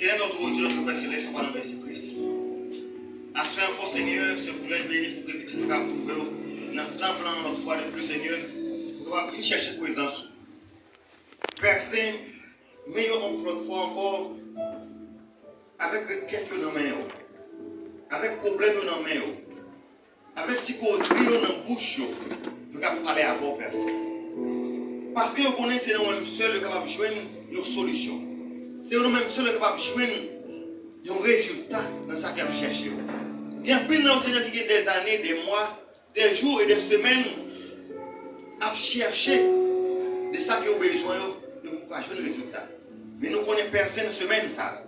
Quel est notre Dieu, notre Père Céleste, par le Jésus-Christ? À ce encore, Seigneur, ce privilège béni pour que petit nous puissions trouver dans le temps blanc notre foi de plus, Seigneur, pour qu'on puisse chercher présence. Père Saint, meilleur notre foi encore, avec quelques dans main, avec problème dans main, avec petit causerie dans la bouche, nous pouvons parler avant Père Saint. Parce que nous connaissons c'est nous-mêmes seuls capables de joindre une solution. C'est nous-mêmes seuls capables de joindre un résultat dans ce que nous cherchons. Il y a plus de Seigneur qui a des années, des mois, des jours et des semaines à chercher de ça qu'ils ont besoin de pouvoir jouer le résultat. Mais nous connaissons personne dans la semaine ça.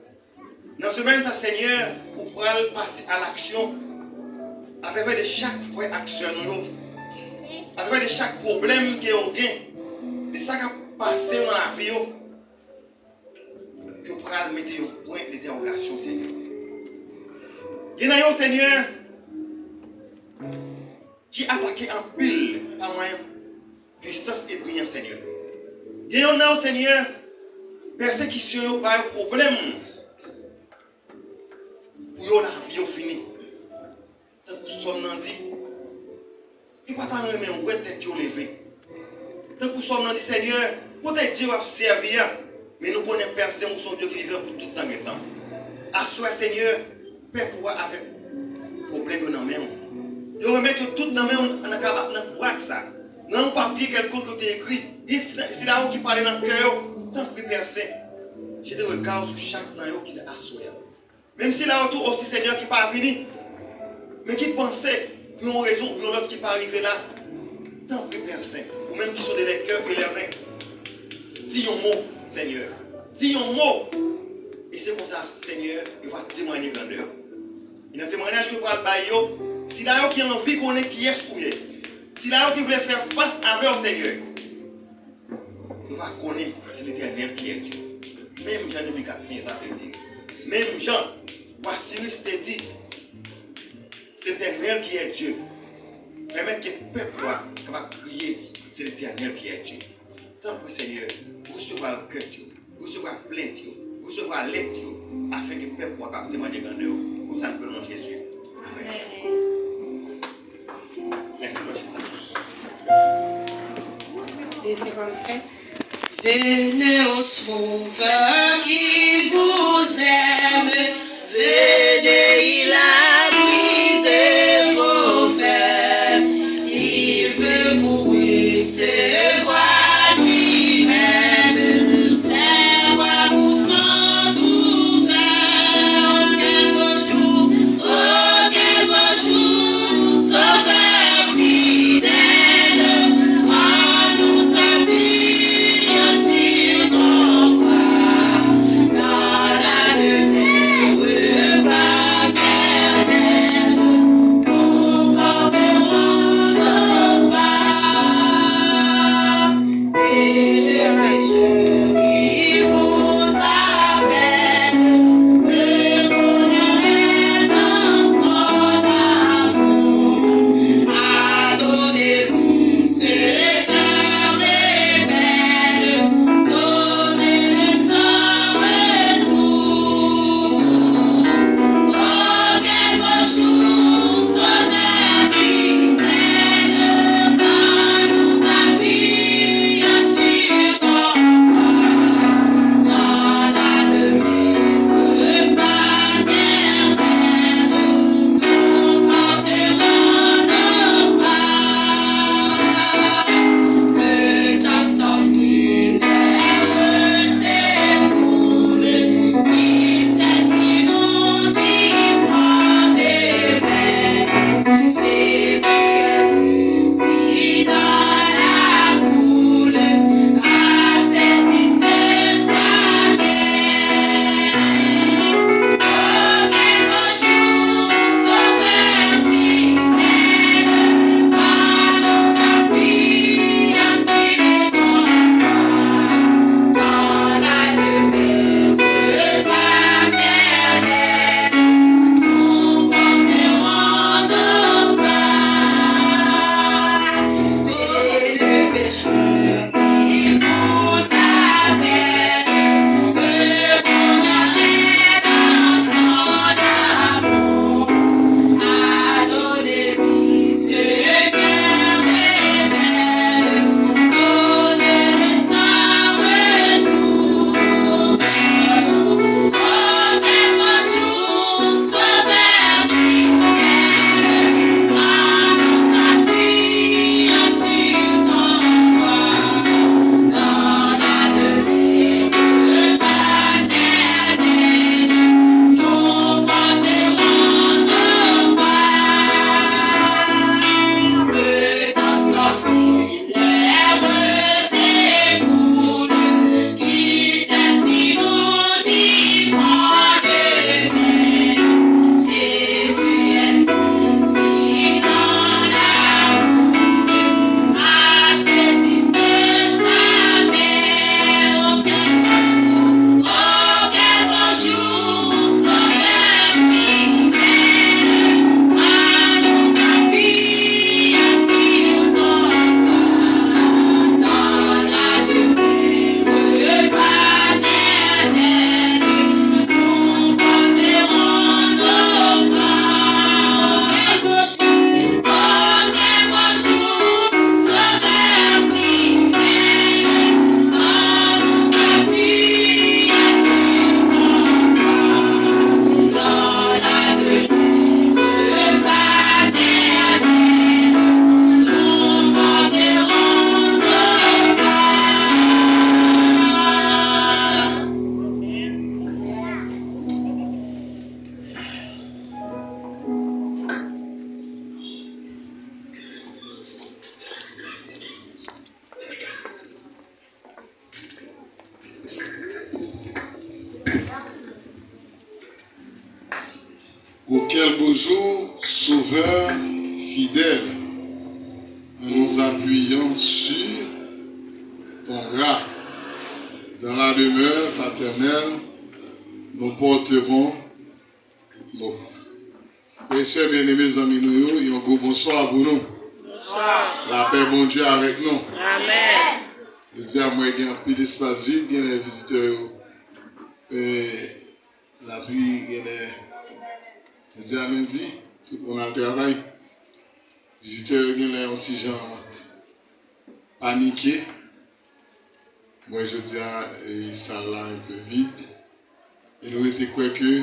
Dans la semaine ça, Seigneur, pour pouvoir passer à l'action à travers de chaque fois action, à travers de chaque problème qui est au gain, de ça qui a passé dans la vie, que pour mettre un point d'interrogation, Seigneur. Il y a un Seigneur qui attaque en pile par moyen puissance et brillant, Seigneur. Il y a un Seigneur persécution par un problème pour la vie finie. Tant que nous dit, il va t'en remettre un tête levé. Tant que nous dit, Seigneur, peut-être Dieu va servir, mais nous connaissons personne, nous sommes Dieu qui vit pour tout le temps et temps. À soi, Seigneur, Père, pour avec problème dans la main. Je remets tout dans la main, dans la boîte, ça. Dans un papier quelconque qui est écrit, c'est là où qui parle dans le cœur, tant que Père Saint, j'ai des regards sur chaque naïo qui est assoyé. Même si là autour aussi, Seigneur, qui n'est pas fini, mais qui pensait, pour une raison ou pour l'autre qui n'est pas arrivé là, tant que Père Saint, ou même qui sont des cœurs et les reins, dis un mot, Seigneur. Dis un mot. Et c'est comme ça, Seigneur, il va témoigner grandeur. Il y a un témoignage que va le bailler. Si là qui a envie qu'on est qui est souillé, si là qui voulait faire face avec le Seigneur, il va connaître c'est l'Éternel qui est Dieu. Même Jean 2015 a te dit. Même Jean, voici te dit, c'est l'Éternel qui est Dieu. Permettre que le peuple va crier, c'est l'Éternel qui est Dieu. Tant que Seigneur, recevoir le cœur, recevoir plainte, recevoir l'aide, afin que le peuple puisse témoigner grandeur. Comme ça, nous prenons Jésus. Amen. Merci, Des 55. Venez au Sauveur qui vous aime, venez, il a brisé vos fers, il veut vous recevoir lui-même, ses bras vous sont ouverts. Oh quel beau jour, Sauveur fidèle, en nous appuyant sur ton bras, dans la nuit. quel beau jour, Sauveur fidèle, en nous appuyant sur ton bras. Dans la demeure paternelle, nous porterons nos précieux bien-aimés amis, nous, un gros bonsoir pour nous. Bonsoir. La paix, bon Dieu, avec nous. Amen. Je dis à moi, il y a un peu d'espace vide, il y a les visiteurs. La pluie, il y a les. Je dis à lundi, tout le monde a le travail. Les visiteurs, il y a les petits gens paniqués. Moi, je dis à ça là un peu vide. Et nous étions quoi que,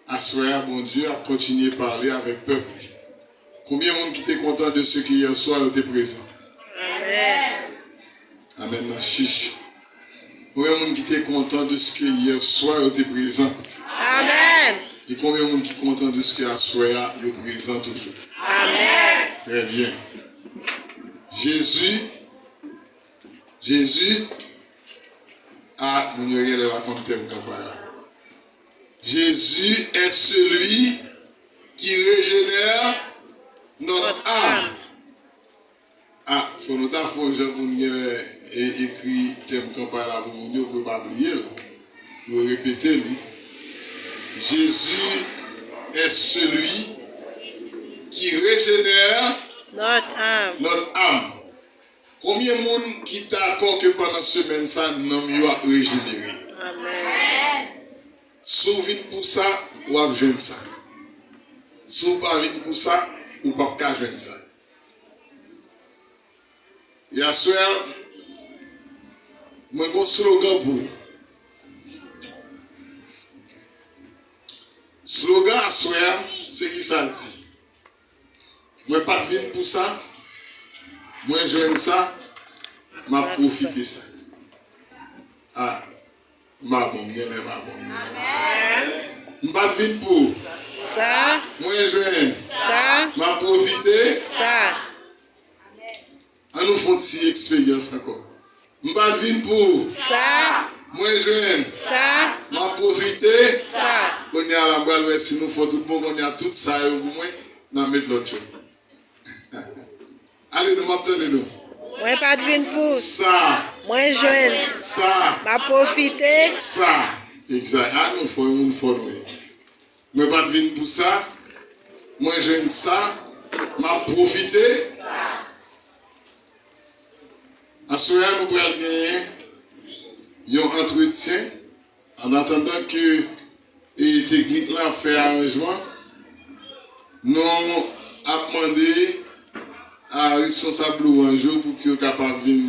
à soir, mon Dieu, a continué à parler avec le peuple. Combien de monde qui était content de ce qui hier soir était présent? Amen. Amen, non, chiche. Combien de monde qui était content de ce qui hier soir était présent? Amen. Et combien de monde qui est content de ce qui hier soir est présent toujours? Amen. Très bien. Jésus a, nous n'avons rien à raconter campagne. Jésus est celui qui régénère notre âme. Ah, il faut nous faire pour nous écrit thème campagne là pour nous, on ne peut pas oublier. Vous répétez, Jésus est celui qui régénère notre âme. Combien de monde qui t'a accordé que pendant ce semaine, ça n'a pas régénéré? Amen. Si vous venez pour ça, vous avez besoin de ça. Si vous ne venez pas pour ça, vous ne pouvez pas besoin de ça. Hier soir, moi j'ai un slogan pour vous. Slogan à soir, c'est qui ça dit? Moi pas venir pour ça. Moi j'aime ça. M'a profité ça. Ah, ma bon, bien ma bon. Amen. M'pas venir pour Ça. moi j'aime Ça. m'a profité. Ça. On nous fait une petite expérience encore. M'pas venir pour Ça. moi j'aime Ça. m'a profité. Ça. On y a la balle, si nous faisons tout le monde, on y a tout ça pour moi, on met l'autre chose. Allez, nous m'attendez nous. Moi pas de vin pour. Ça, Moi jeune. ça, M'a profité. ça. Exact. Ah, nous faisons une fois. Moi, pas de vin pour ça. Moi, j'aime ça. M'a profité. À ce moment, nous pourrons gagner un entretien en attendant que les techniques là fait arrangement. Nous avons demandé à responsable un jour pour qu'il soit capable de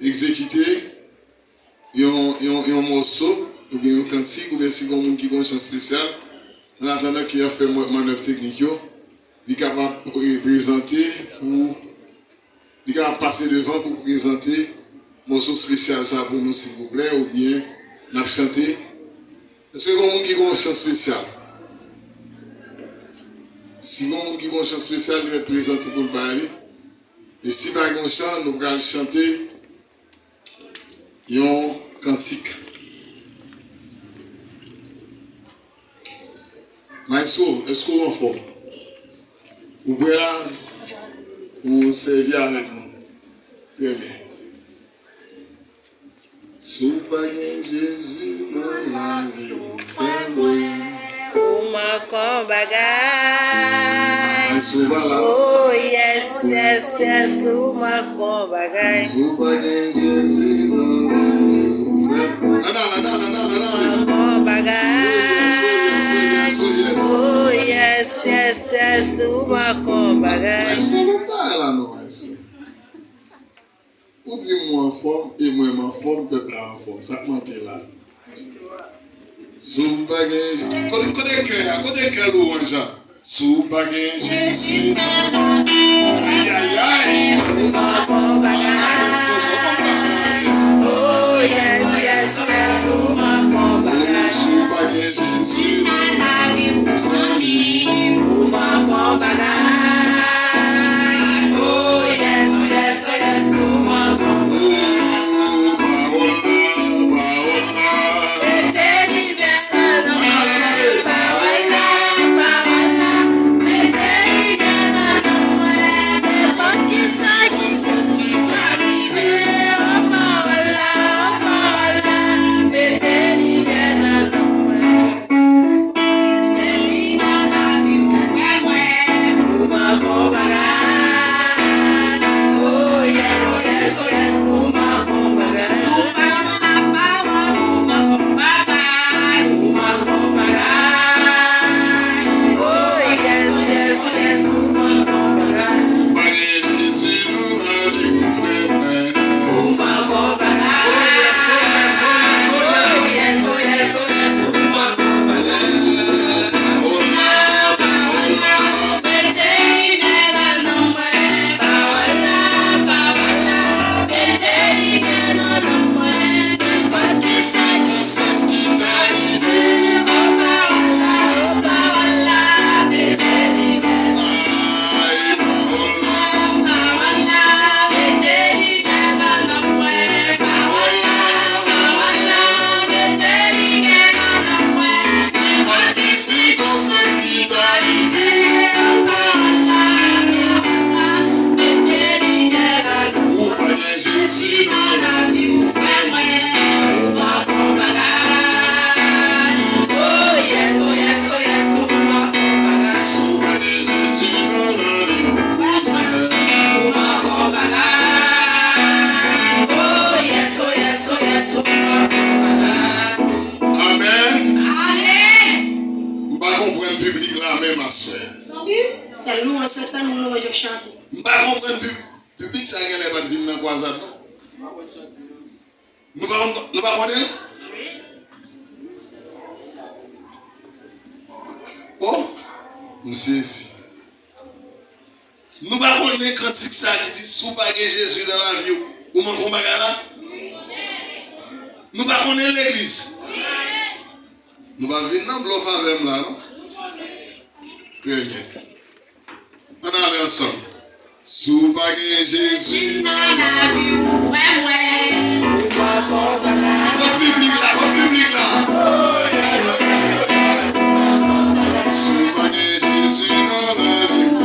exécuter un morceau ou bien un cantique ou bien si quelqu'un qui a une chance spéciale en attendant qu'il a fait manœuvre technique, il est capable de présenter ou il est capable de passer devant pour présenter un morceau spécial ça pour nous s'il vous plaît ou bien nous chanter. Est-ce que quelqu'un qui a une chance spéciale? Si quelqu'un qui a une chance spéciale, il va être présenté pour le parler. Et si par exemple, nous allons chanter un cantique. Maïso, est-ce qu'on est en forme? Vous pouvez là, vous servir avec nous. Très bien. Sous bagay Jésus dans la vie, Ou ma kon bagay. Maïso, voilà. Oh yes, yes, yes. Ou ma kon bagay. Sous bagay Jésus dans la vie, frère. Non. Kon bagay. Oh yes, yes, yes. Ou ma kon bagay. Maïso, non pas là, non, Maïso. Vous dites moi en forme et moi en forme, peuple en forme. Ça manque là. Sous bagay, connais quel louange? Sous bagay Jésus. Aïe aïe aïe. Ou ma kon bagay. Oh yes, yes, yes. Ou ma kon bagay. Sous bagay Jésus. Ou ma kon bagay. Oh yes, yes, yes. Ou ma kon bagay. C'est nous, c'est ça, nous je chante. Je ne comprends pas le public, ça n'a pas de vie dans la croisade. Nous ne connaissons pas. Oh, nous sommes ici. Nous ne connaissons pas quand ça qui dit sous pas Jésus dans la vie ou mon combat là. Nous ne connaissons pas l'église. Nous ne venons pas bluff avec là, non? Très bien. On a ensemble. Sous pas Jésus dans la vie ou le public là. Sous pas Jésus dans la vie ou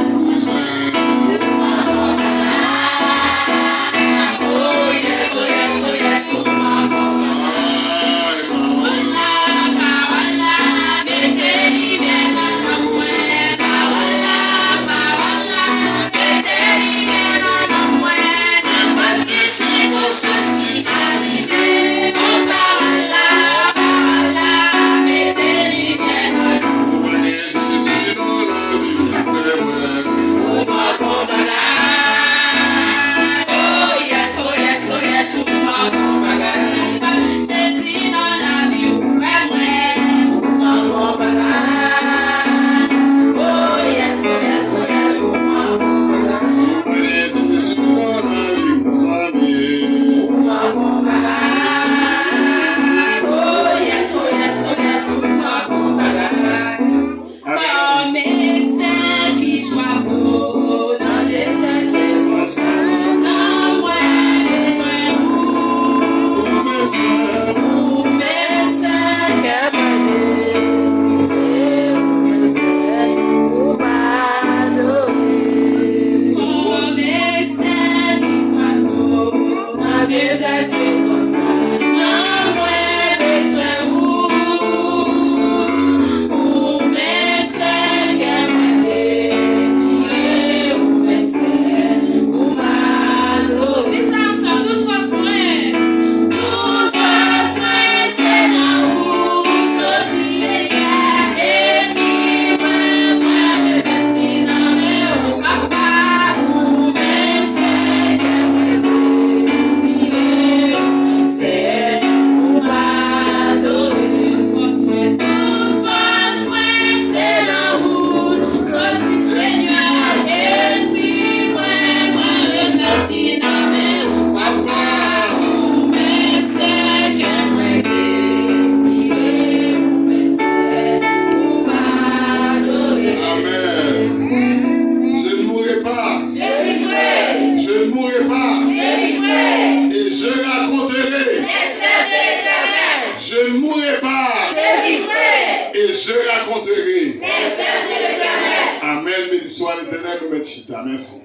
merci.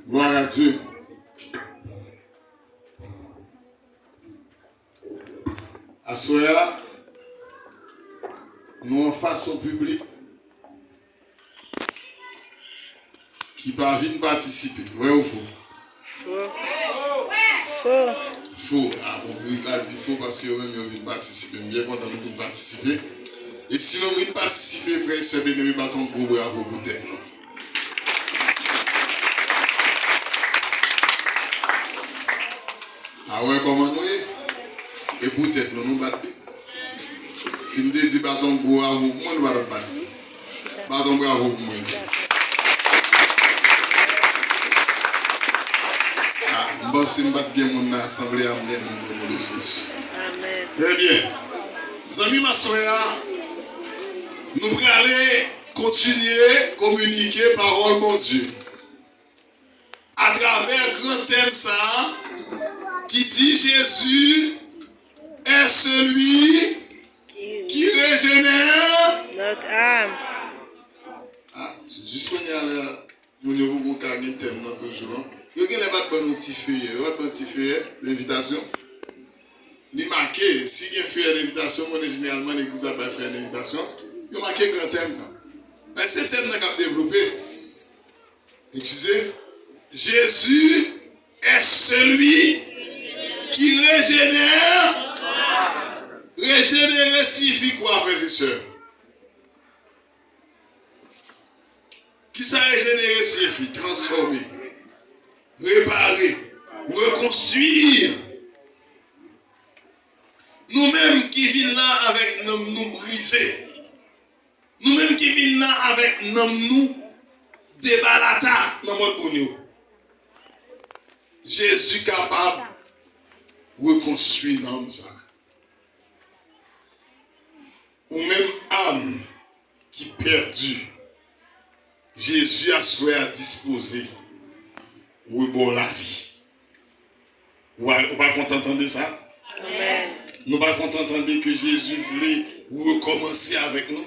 Gloire à Dieu. À Soya, nous en face au public qui parvient de participer. Vrai ou faux? Faux. Faux. Faux. Ah, mon public là dit faux parce que eux-mêmes ils viennent participer. Je suis bien content de participer. Et si nous voulons participer, frère, c'est bien de battre un gros bravo pour tête. Ah ouais, comment nous est? Et peut-être nous battons. Si je dis bâton bravo, moi nous battons pas. Bâton bravo pour moi. Ah, je pense que je vais mon assemblée à mon nom de Jésus. Amen. Très bien. Mes amis, ma soeur, nous allons aller continuer à communiquer parole de Dieu. À travers le grand thème ça, qui dit Jésus est celui qui régénère notre âme. Ah, c'est juste qu'on y a là, nous avons gagné le thème toujours. Il y a des notifiés, l'invitation. Il est marqué, si il y a fait l'invitation, moi généralement l'église a pas fait l'invitation. Il y a marqué grand thème. Mais ce thème n'a qu'à développer. Excusez, Jésus est celui qui régénère. Régénérer signifie quoi, frères et sœurs? Qui ça régénérer, signifie transformer, réparer, reconstruire. Nous-mêmes qui vivons là avec nous brisés. Nous-mêmes qui vivons là avec nous débalata dans notre bonheur. Jésus capable de reconstruire l'âme ça. Ou même âme qui perdue. Jésus a souhaité à disposer pour bon la vie. Vous ne pas entendre ça? Amen. Nous ne pas entendre que Jésus voulait recommencer avec nous.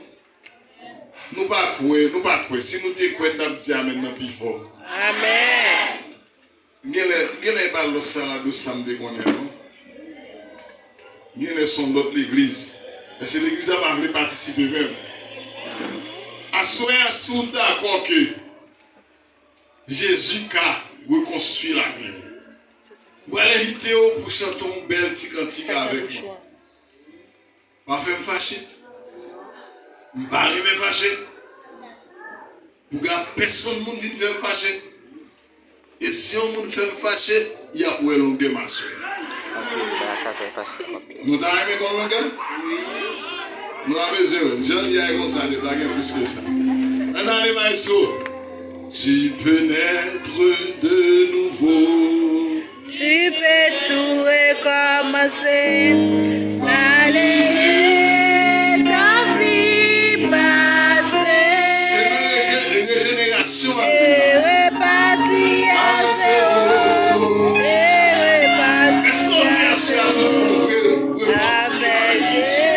Nous ne pas croire. Si nous te croyons, nous disons maintenant plus fort. Amen. Quel pas le salade de samedi qu'on est, non? Quel sont d'autres l'église? Parce que l'église a pas voulu participer même. Assoyez sous d'accord que Jésus a reconstruit la vie. Vous allez inviter pour chanter une belle petite cantique avec moi. Pas faire me fâcher. Je ne vais pas me fâcher. Pour que personne ne vienne faire me fâcher. Et si on me fait me fâcher, il y a où est l'on démarche. Nous t'avons aimé comme l'on. Nous avons besoin. Je ne dis pas comme ça, de blaguer plus que ça. Maintenant, les maïsos. Tu peux naître de nouveau. Tu peux tout recommencer. Allez, ta vie passée. C'est une régénération. Et repartir à zéro. Et repartir Est-ce qu'on merci à tout pour repartir avec Jésus?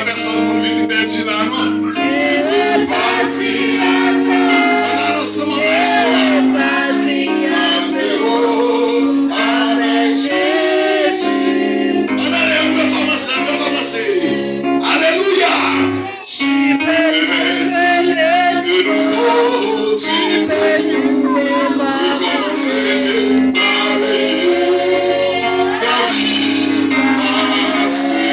Personne ne vit perdu là, non? Tu repartir. On a lancé mon maître à zéro avec Jésus. On allait recommencer. Alléluia. Tu peux de nouveau, tu peux tout recommencer. Allez, ta vie passée.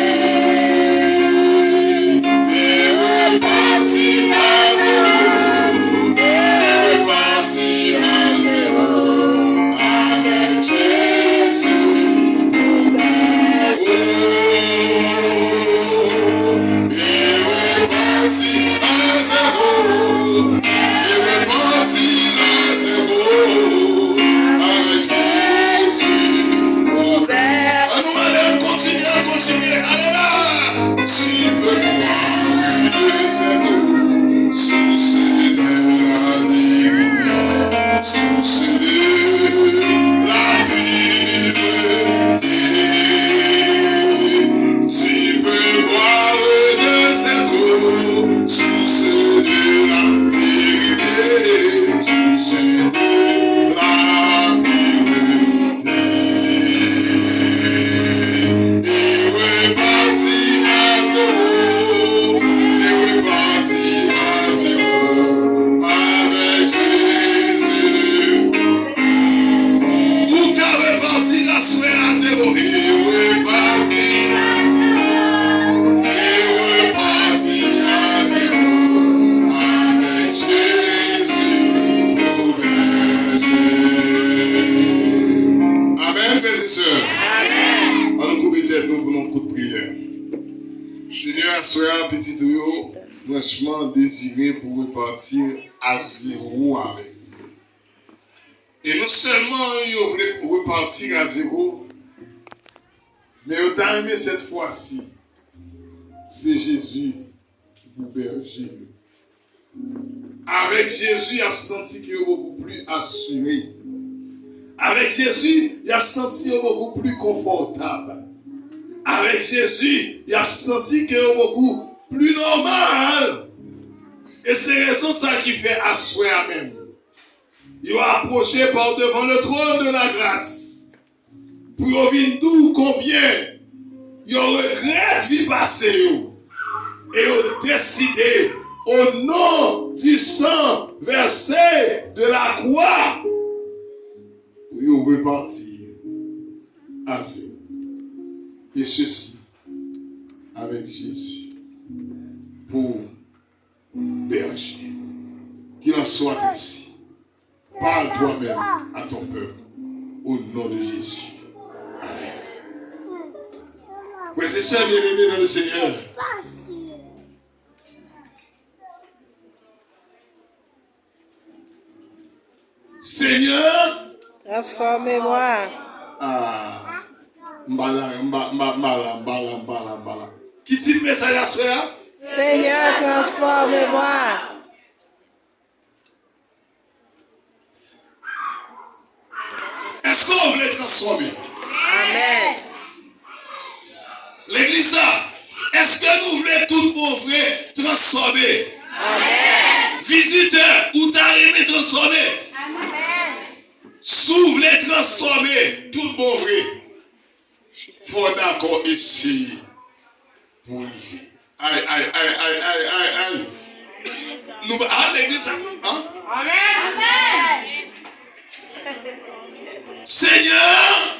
Repartir à zéro avec Jésus. Continuer. Allez là. Tu peux boire de cette eau, source de la vie, source de la vérité. Tu peux boire de cette eau, source de la vérité, source de la vérité. Et repartir à zéro, et repartir à zéro avec Jésus. Ou qu'à repartir à souhait à zéro, et repartir à zéro avec Jésus, au berger. Amen, frères et sœurs. On nous coupe tête, nous prenons un coup de prière. Seigneur, soyez petit trio, franchement désiré pour repartir à zéro avec nous. Et non seulement vous voulez repartir à zéro, mais vous avez aimé cette fois-ci. C'est Jésus qui vous berger. Avec Jésus, il a senti qu'il est beaucoup plus assuré. Avec Jésus, il a senti beaucoup plus confortable. Avec Jésus, il a senti qu'il est beaucoup plus normal. Et c'est raison ça qui fait asseoir même. Il a approché par devant le trône de la grâce. Pour venir d'où combien il regrette vie passée. Et il décidé au nom du sang versé de la croix. Il repartir à zéro. Et ceci avec Jésus. pour berger. Qu'il en soit ainsi. Parle toi-même à ton peuple. Au nom de Jésus. Amen. Frères et sœurs bien-aimés dans le Seigneur. Seigneur. Transformez-moi. Ah. Mbala. Qui dit le message à soi? Seigneur, transformez-moi. Est-ce qu'on veut transformer? Amen. L'église, est-ce que nous voulons tout bon vrai transformer? Amen. Visiteur, ou t'as aimé transformer? Amen. Si vous voulez transformer tout bon vrai, il faut d'accord ici pour y. Aïe. Nous, l'église, hein? Amen. Seigneur,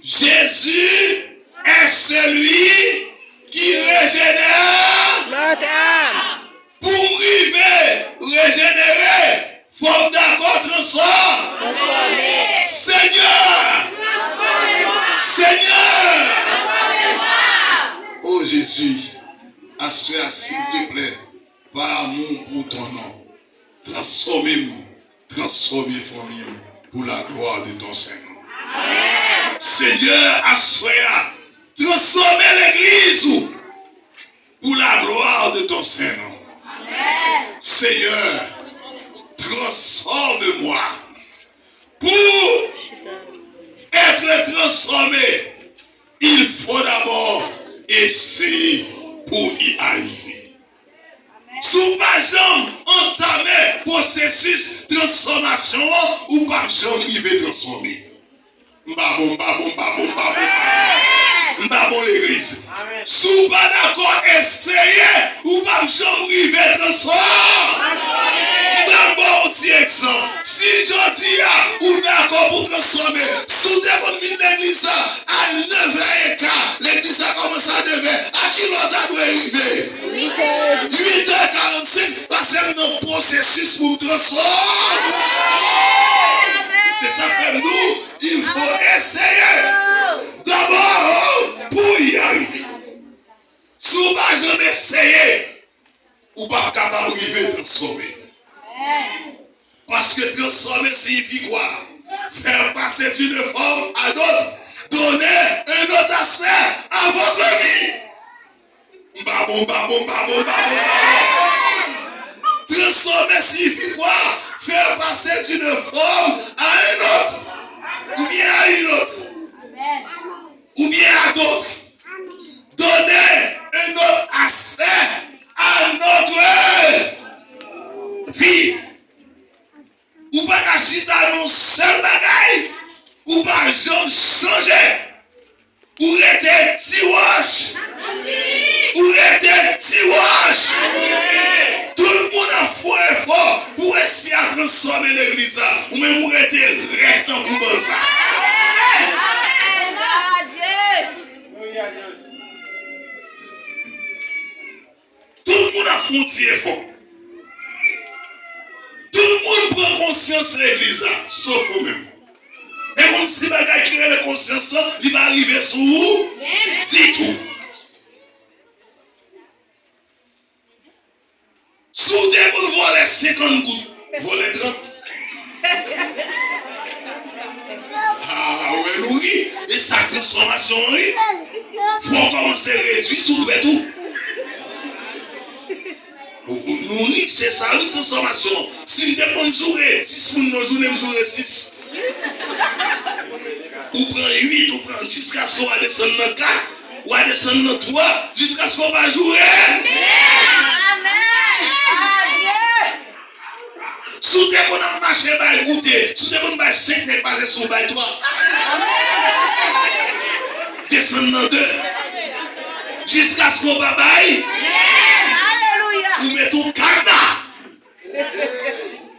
Jésus est celui qui régénère Notre âme. pour arriver, régénérer, faut d'accord transformer. Transformez. Seigneur, Seigneur, oh Jésus, assure s'il te plaît, par amour pour ton nom, transformez-moi, transformez famille pour la gloire de ton Saint-Nom. Seigneur, assure, transformez l'église pour la gloire de ton Saint-Nom. Seigneur, transforme-moi. Pour être transformé, il faut d'abord essayer pour y arriver. Sous pas jamais entamer processus de transformation ou pas jamais arriver transformer. Mbabon l'église. Sous pas d'accord essayer ou pas jamais arriver transformer. D'abord, petit exemple. Si je dis ou d'accord pour transformer, sous des bonnes villes d'église à 9h15, l'église a commencé à 9h. À qui l'autre doit arriver? 8h45, parce que nous avons un processus pour transformer. C'est ça que nous, il faut essayer. D'abord, pour y arriver. Si vous n'avez jamais essayé, vous n'êtes pas capable d'arriver à transformer. Parce que transformer signifie quoi? Faire passer d'une forme à l'autre, donner un autre aspect à votre vie. Transformer signifie quoi? Faire passer d'une forme à un autre, ou bien à une autre, ou bien à d'autres. Donner un autre aspect à notre vie. Ou pas cacher dans seul bagaille, ou pas jamais changer, ou rester tiwash, ou rester tiwash. Tout le monde a fait effort pour essayer à transformer l'église, ou même pour rester rectant comme ça. Tout le monde a fait un petit effort. Tout le monde prend conscience de l'église, sauf vous-même. Et comme si bagay qui a la conscience, il va arriver sur vous, dit tout. Sous des vous volez 50 gouttes, volez 30. Ah ouais, nous oui, et sa transformation, oui. Faut commencer à réduire sous tout. Nous oui, c'est ça, une transformation. Si vous êtes bonne journée, 6 pour nos journées, vous aurez 6. Ou prend 8, ou prend jusqu'à ce qu'on va descendre dans 4, ou va descendre dans 3, jusqu'à ce qu'on va jouer. Amen. Sous tes qu'on a marché, bah écoutez, sous tes qu'on a 5 n'est pas sur bah 3. Descendre dans 2. Jusqu'à ce qu'on va bailler. Ou mettez tout cadenas.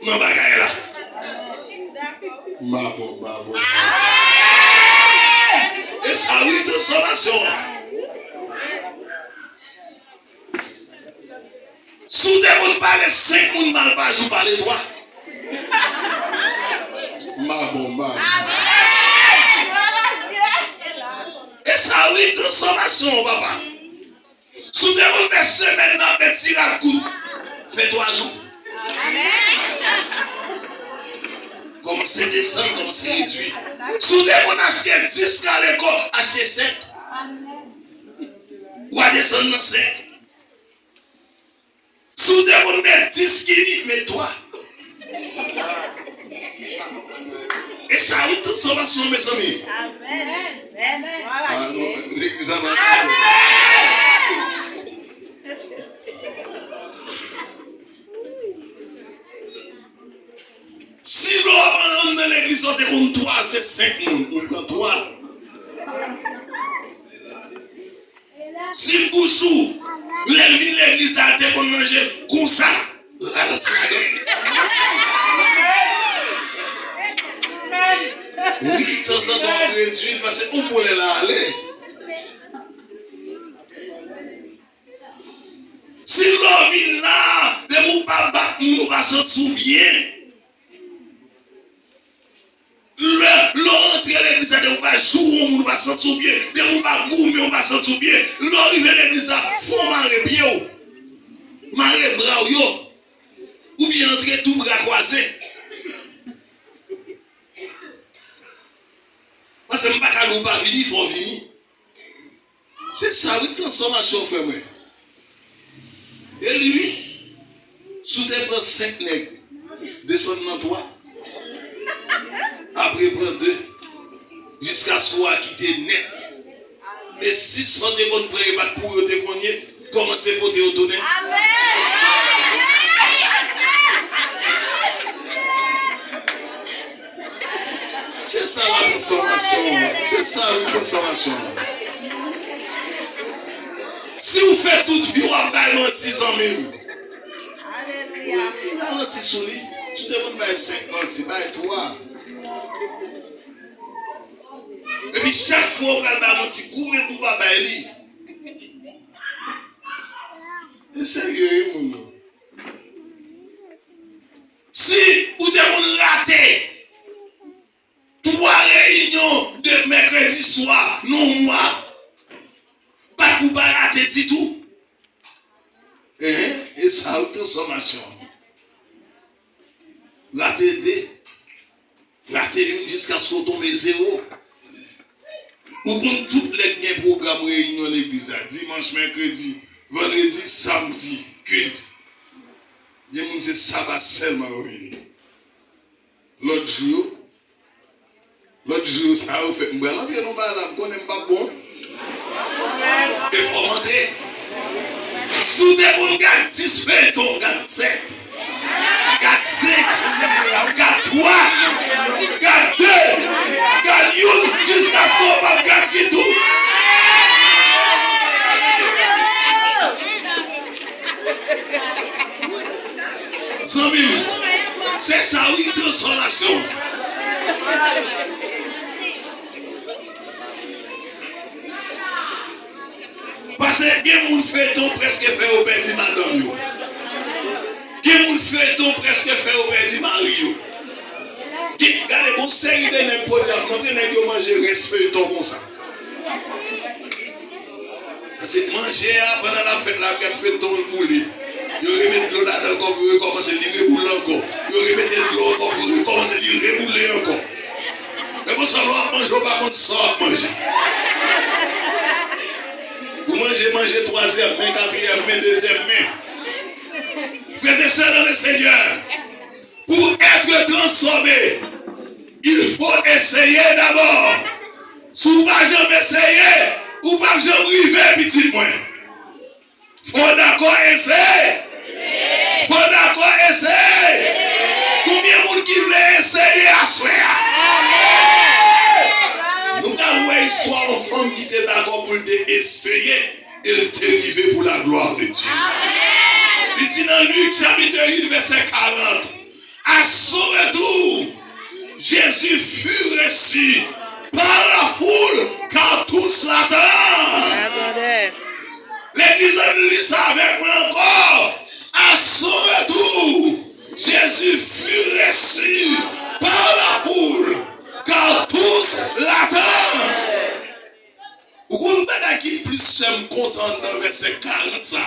Non, bagaille là. Mabo. transformation. Sous des gens parlent 5 moun mal pas, je parle 3. Et ça oui, transformation, papa. Sous des gens fait semaine dans le petit à coup, fait 3 jours. Commencez à descendre, commencez à réduire. Sous des gens acheter 10 à l'école, acheter 7. Ou à descendre dans 5. Sous des gens mettre 10 qui met 3. Et ça a une transformation, mes amis. Ah non, l'église a si l'on dans l'église, on te 3, c'est 5 moun, on prend 3. Si le bouchou, l'église a été pour manger comme ça, oui, de temps en temps, on réduit parce qu'on pourrait là aller. Si l'on vient là, de vous pas battre, nous va sentir bien. L'on entre l'église, de vous pas jouer, nous va sentir bien. De vous pas gourmer, on va sentir bien. L'on arrive à l'église, faut marrer bien. Marrer bras, ou bien entrer tout bras croisés. Parce que je ne peux pas venir, il faut venir. C'est ça, une transformation, frère. Et lui, sous tes prends 5 nègres, descend dans 3. Après, prend 2. Jusqu'à ce qu'on a quitté net. Et 6 ans de bonnes prêts pour te cogner, commencez pour te retourner. C'est ça la transformation. C'est ça la transformation. Si vous faites toute vie, vous avez menti en même. Vous avez menti sur lui. Tu demandes pas 5 menti, pas 3. Et puis chaque fois, vous avez menti, combien pour pas lui. C'est sérieux, mon. Si vous devez rater 3 réunions de mercredi soir, non moi, pas pour pas rater du tout. Et ça a une transformation. Rater 2, rater 1 jusqu'à ce qu'on tombe 0. Ou compte toutes les programmes réunions à l'église, dimanche, mercredi, vendredi, samedi, culte. Il y a des sabbat seulement réunis. L'autre jour, ça a fait. Mais l'autre non pas là, on n'aime pas bon. Il faut monter. Sous des bons gars, 10 fêtons, 4 7, 4 5, 4 3, 4 2, 4 1, jusqu'à ce qu'on va gâter tout. C'est ça, oui, transformation. Parce que les gens font presque fait au petit madame. Les gens font presque fait au petit mari. Regardez, bon série de n'importe quoi, quand vous mangez, reste feuilleton comme ça. Parce que manger pendant la fête, là, vous faites ton poulet. Vous remettez l'eau là-dedans, vous recommencez à lire rebouler encore. Vous remettez l'eau encore, vous recommencez à lire rebouler encore. Mais vous savez, vous mangez, par contre, ça, manger. Vous mangez 3e main, 4e main, 2e main. Frères et sœurs dans le Seigneur, pour être transformé, il faut essayer d'abord. Si vous ne pouvez jamais essayer, vous ne pouvez jamais arriver petit moins. Faut d'accord essayer. Faut d'accord essayer. Combien de monde qui veut essayer à soi? Nous avons une histoire de femme qui était d'accord pour essayer et de arriver pour la gloire de Dieu. Il dit dans Luc chapitre 8 verset 40. À son retour, Jésus fut reçu par la foule, car tous l'attendent. Attendez. L'église lit ça avec moi encore. À son retour, Jésus fut reçu par la foule, car tous l'attendent. Vous comprenez qui plus j'aime content dans verset 40 ça.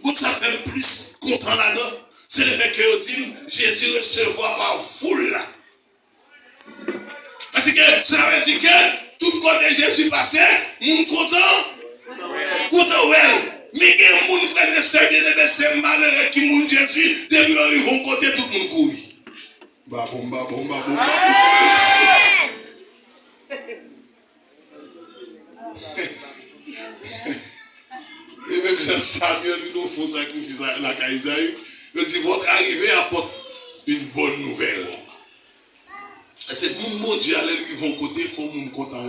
Vous ça fait plus content là-dedans. C'est le fait que dit Jésus recevoir par foule là. Parce que cela veut dire que tout côté Jésus passait, moun content, content well. Mais il y a des gens frères et sœurs bien aimés, c'est malheureux qui moun Jésus, depuis qu'ils vont côté tout le monde courir. Babom. Et même Jean Samuel, il nous faut sacrifier la Caïsaïe. Il dit votre arrivée apporte une bonne nouvelle. Et c'est pour mon Dieu, aller lui vont côté, il faut mon content.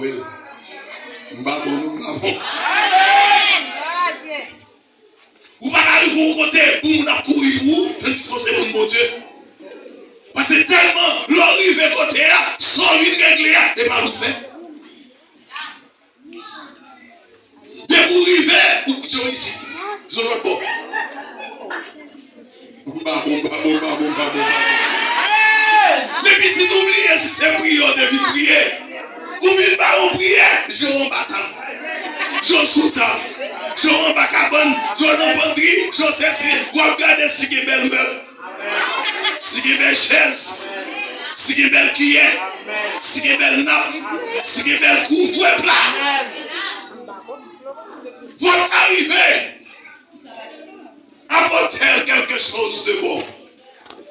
Babom. Ou pas arriver au côté pour nous courir pour vous, tandis que c'est mon Dieu. Parce que tellement l'arrivée côté, sans une règle, et pas nous faire. Dès que vous arrivez, vous couchez ici. Je ne vois pas. Babom. Les petits oubliés, si c'est prière, de vie prier. Ou venez pas en prière, je en bâtard. Je sous table. Je en bacabonne, je en banderie, je sais si vous regardez si il y a belle meuble, si il y a belle chaise, si il y a belle cuillère, si il y a belle nappe, si il y a belle couvre plat. Votre arrivée apporte quelque chose de bon.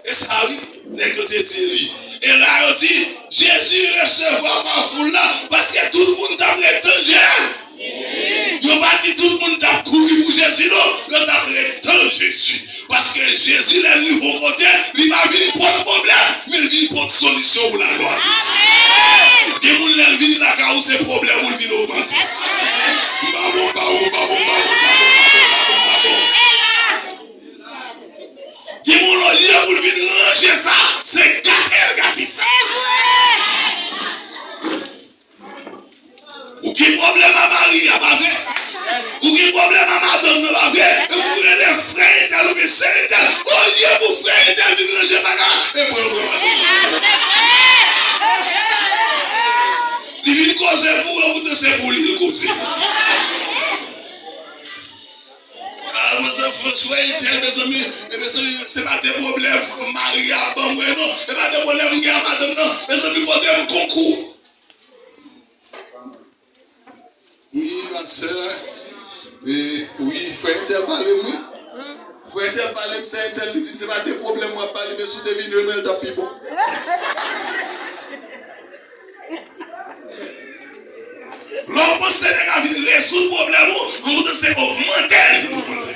Et ça arrive, les côtés dit. Et là, on dit, Jésus recevra ma foule là, parce que tout le monde t'a rétendu. Il n'a pas dit tout le monde t'a couru pour Jésus, non, il t'a rétendu Jésus. Parce que Jésus, il est venu au côté, il va venir pour le problème, mais il vient pour une solution pour la gloire de Dieu. Des gens qui viennent là, car ces problèmes, ils viennent augmenter. Babom. Qui mon lieu pour venir ranger ça, c'est gâter ça. Ou qui problème à Marie, à ma vrai. Ou qui problème à madame, à ma vrai. Et vous voulez les frères et tel, ou les sœurs et tel. Au lieu pour frères et tel, venir ranger bagarre, et pour le problème. Il vient causer pour vous, c'est pour lui causer. François et tel, mes amis, c'est pas des problèmes, Marie a bon, non, c'est pas des problèmes, madame, non, mes amis, problème concours. Oui, ma soeur, oui, il faut intervaller, oui. Il faut intervaller, c'est pas des problèmes, moi, parler, mais sous des vidéos, nous, t'as plus bon. L'homme pense que nous avons résoudre le problème, on vous dit augmenter.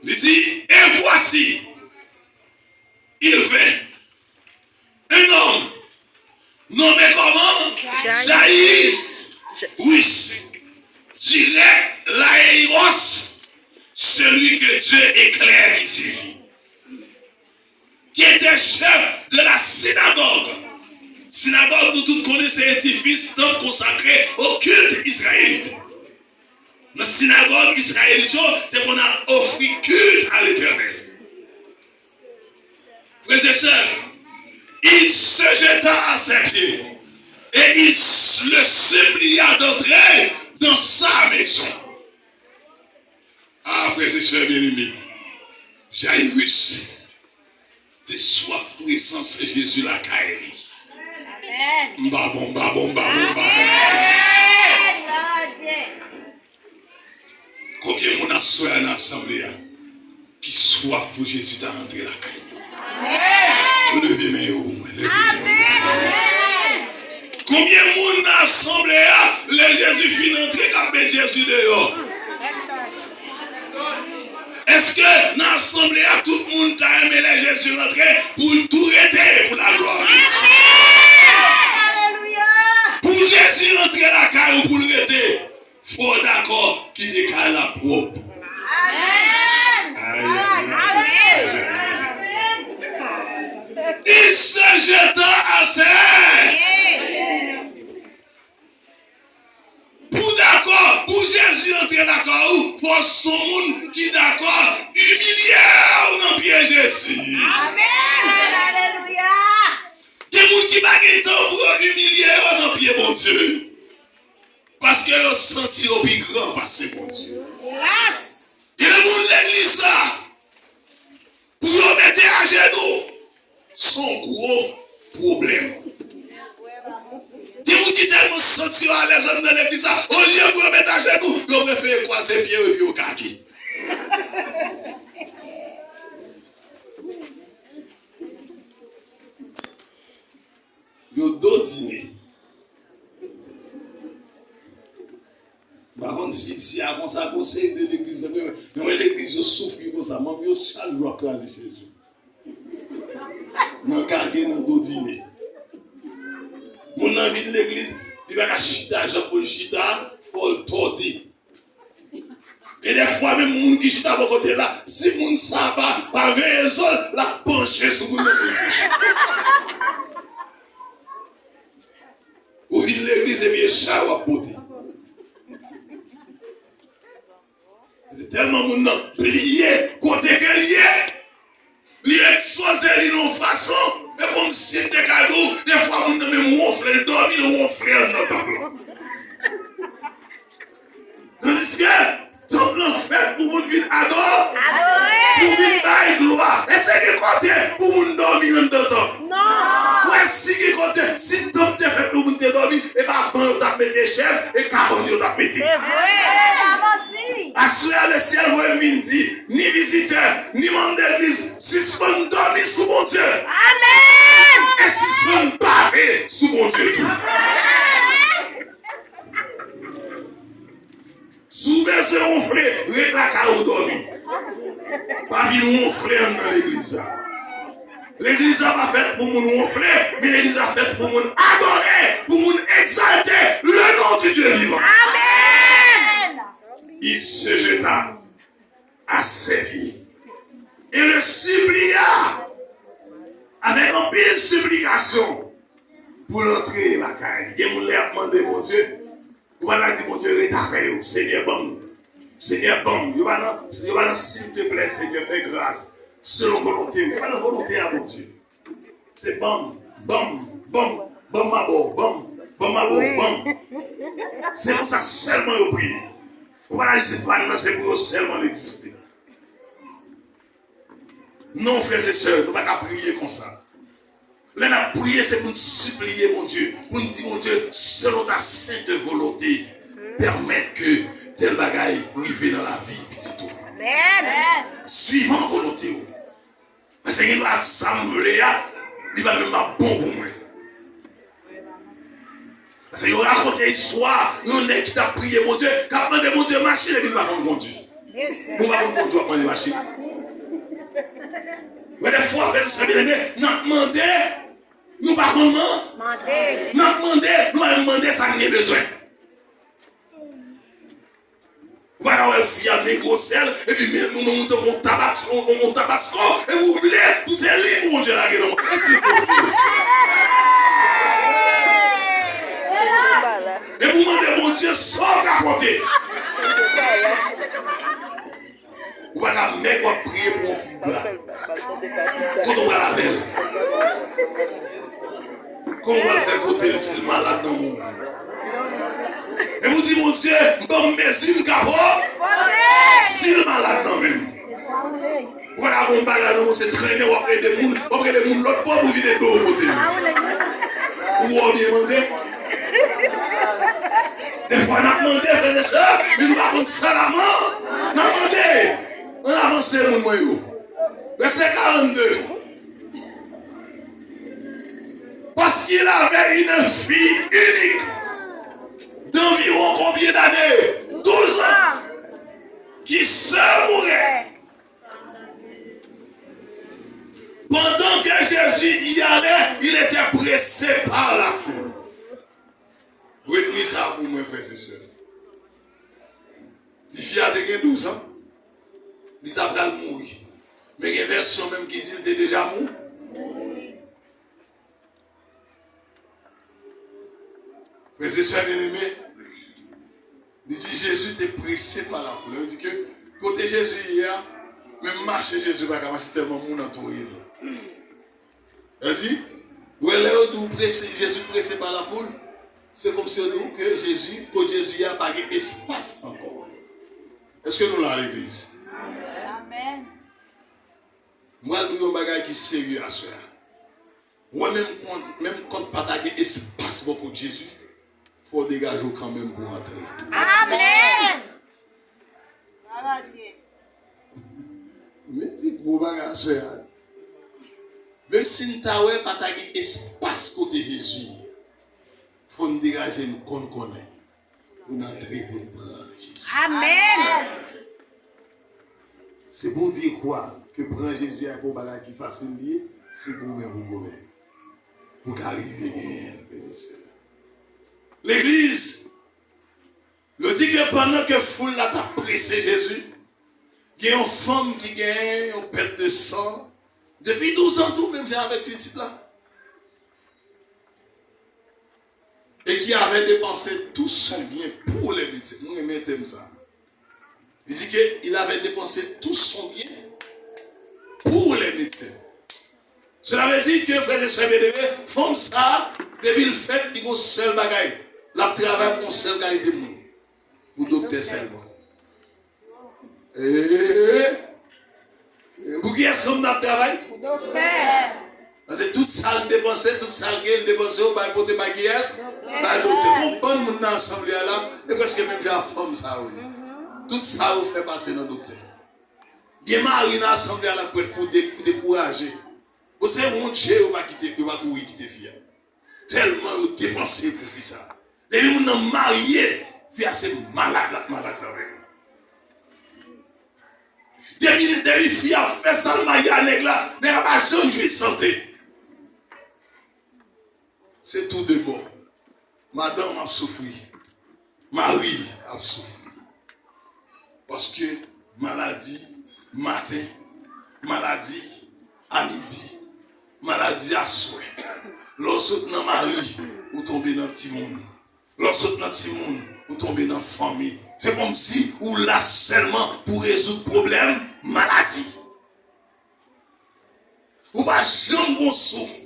Il dit, et voici, il fait un homme nommé comment? Jaïr, oui, direct l'Aïros, celui que Dieu éclaire qui suffit, qui était chef de la synagogue. Synagogue, nous tous connaissons cet édifice tant consacré au culte israélite. Dans la synagogue israélite, c'est qu'on a offert culte à l'Éternel. Frères et sœurs, il se jeta à ses pieds et il le supplia d'entrer dans sa maison. Ah, frères et sœurs bien-aimés, Jairus, de soif présence de Jésus la caille. Amen. Babom. Combien mon assoit à l'assemblée qui soif pour Jésus d'entrer la caille. Levez mes mains. Combien mon assemblée le Jésus finit d'entrer comme Jésus dehors. Est-ce que dans l'assemblée, tout le monde a aimé les Jésus rentrer pour tout arrêter pour la gloire de Dieu? Pour Jésus rentrer la caille ou pour le arrêter, il faut d'accord quitter la caille la propre. Amen. entrer d'accord, il faut son monde qui est d'accord, humilié dans le pied de Jésus. Amen. Alléluia. Des gens qui va gagner temps pour humilier dans le pied de mon Dieu. Parce que ils senti au plus grand passer, mon Dieu. Hélas. Et le monde de l'église là, pour le mettre à genoux, son gros problème. Des gens qui tellement senti à l'aise dans l'église là, au lieu de le mettre à genoux, ils préfèrent croiser pied et puis au kaki. Yo do dîner. Par contre, si à ça conseil de l'église, mais l'église souffre comme ça, moi je chaque jour craser Jésus. Moi carguer dans do dîner. Mon envie de l'église, il va la chita, Jean-Paul chita, Paul tordi. Et des fois même moun qui chita à côté là, si moun sabbat pas veiller seul, la pencher sur moun. Ou vide l'église et bien chat ou à poter. C'est tellement mon nom plié, côté que lié. Lié exposé d'une façon, et comme si c'était cadeau, des fois mon nom me ronfle, le dormi le ronfle dans notre temple. Tandis que, ton plan fait pour mon vide adore, pour vide bail gloire. Et c'est qui côté pour mon dormir dans notre temple. Non. Ouais, si qui côté, si ton te fait pour mon te dormir, et pas bon, on t'a mis des chaises, et cabane, on t'a mis. C'est vrai. Assuré le ciel, vous dit, ni visiteur, ni membre d'église, si ce sont dormir sous mon Dieu. Amen. Et si ce sont baver sous mon Dieu tout. Sous besoin ronfler, règle la carreau dormir. Pas venir ronfler dans l'église. L'église n'a pas fait pour nous ronfler, mais l'église a fait pour nous adorer, pour nous exalter le nom du Dieu vivant. Amen. Il se jeta à ses pieds et le supplia avec une belle supplication pour l'entrer la caille. Et vous l'avez demandé, mon Dieu, vous m'avez dit, mon Dieu, rétablis, Seigneur, bon, Seigneur, bon, vous m'avez dit, s'il te plaît, Seigneur, fais grâce, selon volonté, vous m'avez dit, volonté à mon Dieu. C'est bon, bon, bon, bon, ma bon, bon, bon, ma bon, bon. C'est pour ça seulement vous priez. Voilà, c'est pour seulement exister. Non, frères et sœurs, nous ne pouvons pas prier comme ça. Là, la prière, c'est pour nous supplier, mon Dieu, pour nous dire, mon Dieu, selon ta sainte volonté, permettre que tel bagaille arrive dans la vie, petit tout. Amen. Suivant volonté. Parce qu'il va s'assembler, il va même pas bon pour moi. Parce qu'il raconte l'histoire, nous qui t'a prié, mon Dieu, qui a demandé, mon Dieu, machine, et puis il va conduire. Vous ne pouvez pas conduire, prendre machine. Mais des fois, frère, bien aimé, nous demandons, nous pas comment. Nous demandons, nous allons demander ça qu'on a besoin. Vous allez avoir un fiable négro sel, et puis nous montons mon tabasco, et vous voulez, vous êtes libre, mon Dieu, la gueule. Et vous demandez, mon Dieu, sans capoter. Vous allez mettre quoi prier pour un fille là. Quand on va la belle. Comment on va le faire côté le style malade dans le monde. Et vous dites, mon Dieu, bon, mais si je capot, si le malade dans le même. Voilà, bon, bagarre, c'est traîner, ou après des gens, l'autre pas pour vider d'eau au côté. Ou on bien demandé. Des fois, on a demandé, frère et sœur, mais nous avons ça la main. On a demandé. On a avancé, mon moyen. Verset 42. Parce qu'il avait une fille unique d'environ combien d'années? 12 ans. Qui se mourait. Pendant que Jésus y allait, il était pressé par la foule. Retenez ça pour moi, frères et sœurs. Si fille a 12 ans, il t'a pas mourir. Mais il y a une version même qui dit qu'il était déjà mort. Frères et sœurs bien-aimés, il dit Jésus était pressé par la foule. Il dit que côté Jésus hier, même marcher Jésus va marcher tellement monde entouré. Il dit, Jésus pressé par la foule, c'est comme si nous que Jésus, quand Jésus a pas d'espace encore. Est-ce que nous l'avons à l'église? Amen. Moi, je dis un bagage qui est sérieux à cela. Moi, même quand pas d'espace pour Jésus, il faut dégager quand même pour entrer. Amen. Gloire à Dieu. Mais dis gros bagage à cela. Même si nous n'avons pas d'espace côté Jésus, il faut nous dégager nous connaître. Pour entrer pour nous prendre Jésus. Amen. C'est pour dire quoi? Que prendre Jésus est un bagage qui est facile lié, c'est pour vous-même vous gouvernez. Pour qu'arriver bien, l'église, le dit que pendant que foule là t'a pressé Jésus, il y a une femme qui gagne une perte de sang, depuis 12 ans tout, même j'ai avec le titre là, et qui avait dépensé tout son bien pour les médecins. Nous aimons ça. Il dit qu'il avait dépensé tout son bien pour les médecins. Cela veut dire que, frères et sœurs bien-aimés, femme ça, depuis le fait, il y a un seul bagaille. La travail pour une seule qualité de monde. Pour docteur seulement. Pour qui est-ce qu'on a travail? Pour docteur. Parce que toute salle dépensée, toute salle qui est dépensée, on va porter ma guillesse. Bah, docteur, bon, bon, monde ensemble là, et presque même j'ai la femme ça, oui. Tout ça, vous fait passer dans le docteur. Il y a Marie dans l'assemblée là pour décourager. Vous savez, mon Dieu, vous ne pouvez pas courir quitter fille. Tellement vous dépensez pour faire ça. Depuis que vous êtes marié, fille c'est malade avec vous. Depuis fille a fait ça, le mariage là, mais elle n'a pas changé de santé. C'est tout de bon. Madame a souffert. Marie a souffert. Parce que maladie, matin, maladie à midi, maladie à soir. Lorsque vous êtes mari, vous tombez dans le petit monde. Lorsque vous êtes dans le petit monde, vous tombez dans la famille. C'est comme si vous là seulement pour résoudre le problème, maladie. Vous ne pouvez jamais souffrir.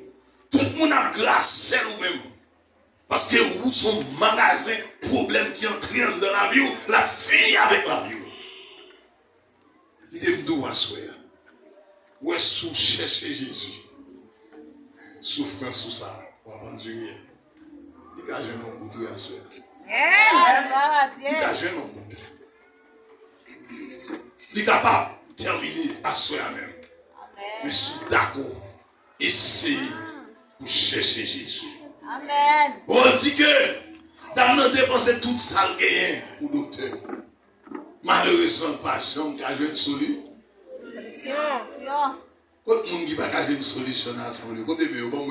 Tout le monde a grâce à vous-même. Parce que vous sont magasin, problème qui entraîne dans la vie, la fille avec la vie. Il est doux à soi. Où est-ce que vous cherchez Jésus? Souffrance sous ça, pour endurer. Il y a un jeune homme pour à soi. Il y a un jeune homme pour il est capable de terminer à soi même. Mais sous d'accord, essayez pour chercher Jésus. Amen. On dit que dans nos dépenses, tout ça gagne pour le docteur. Malheureusement, pas jamais qu'à jouer une solution. Quand on dit pas qu'à jouer une solution dans l'assemblée, quand on dit bon,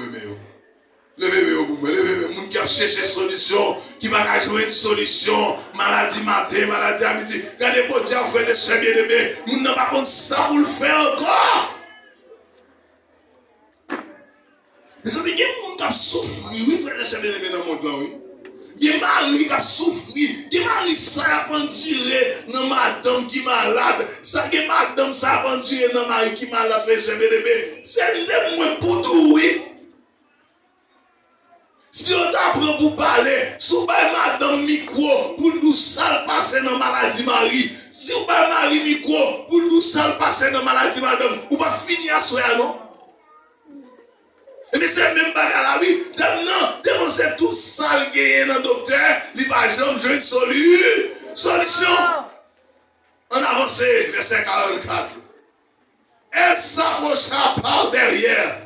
le bébé au bout, le bébé, on qui a cherché une solution, qui va jouer une solution, maladie matin, maladie à midi. Regardez, pour dire, frère de chien bien aimé, on n'a pas contre ça pour le faire encore. Mais ça veut dire qu'il y a des gens qui ont souffert, oui, frère de chien bien aimé dans le monde là, oui. Il y a des maris qui ont souffert, il y a des maris qui ont enduré dans madame qui est malade, il y a madame qui ont enduré dans mari qui est malade, frère de chien bien aimé. C'est des moins pour tout, oui. Si on t'apprend pour parler, si on va madame micro pour nous sale passer dans maladie Marie, si on va Marie micro pour nous sale passer dans maladie madame, on va finir à soi, non? Mais c'est même pas à la vie. Non, dénoncer tout sale gagné dans le docteur, il va jamais jouer une solution. On avance, verset 44. Elle s'approcha par derrière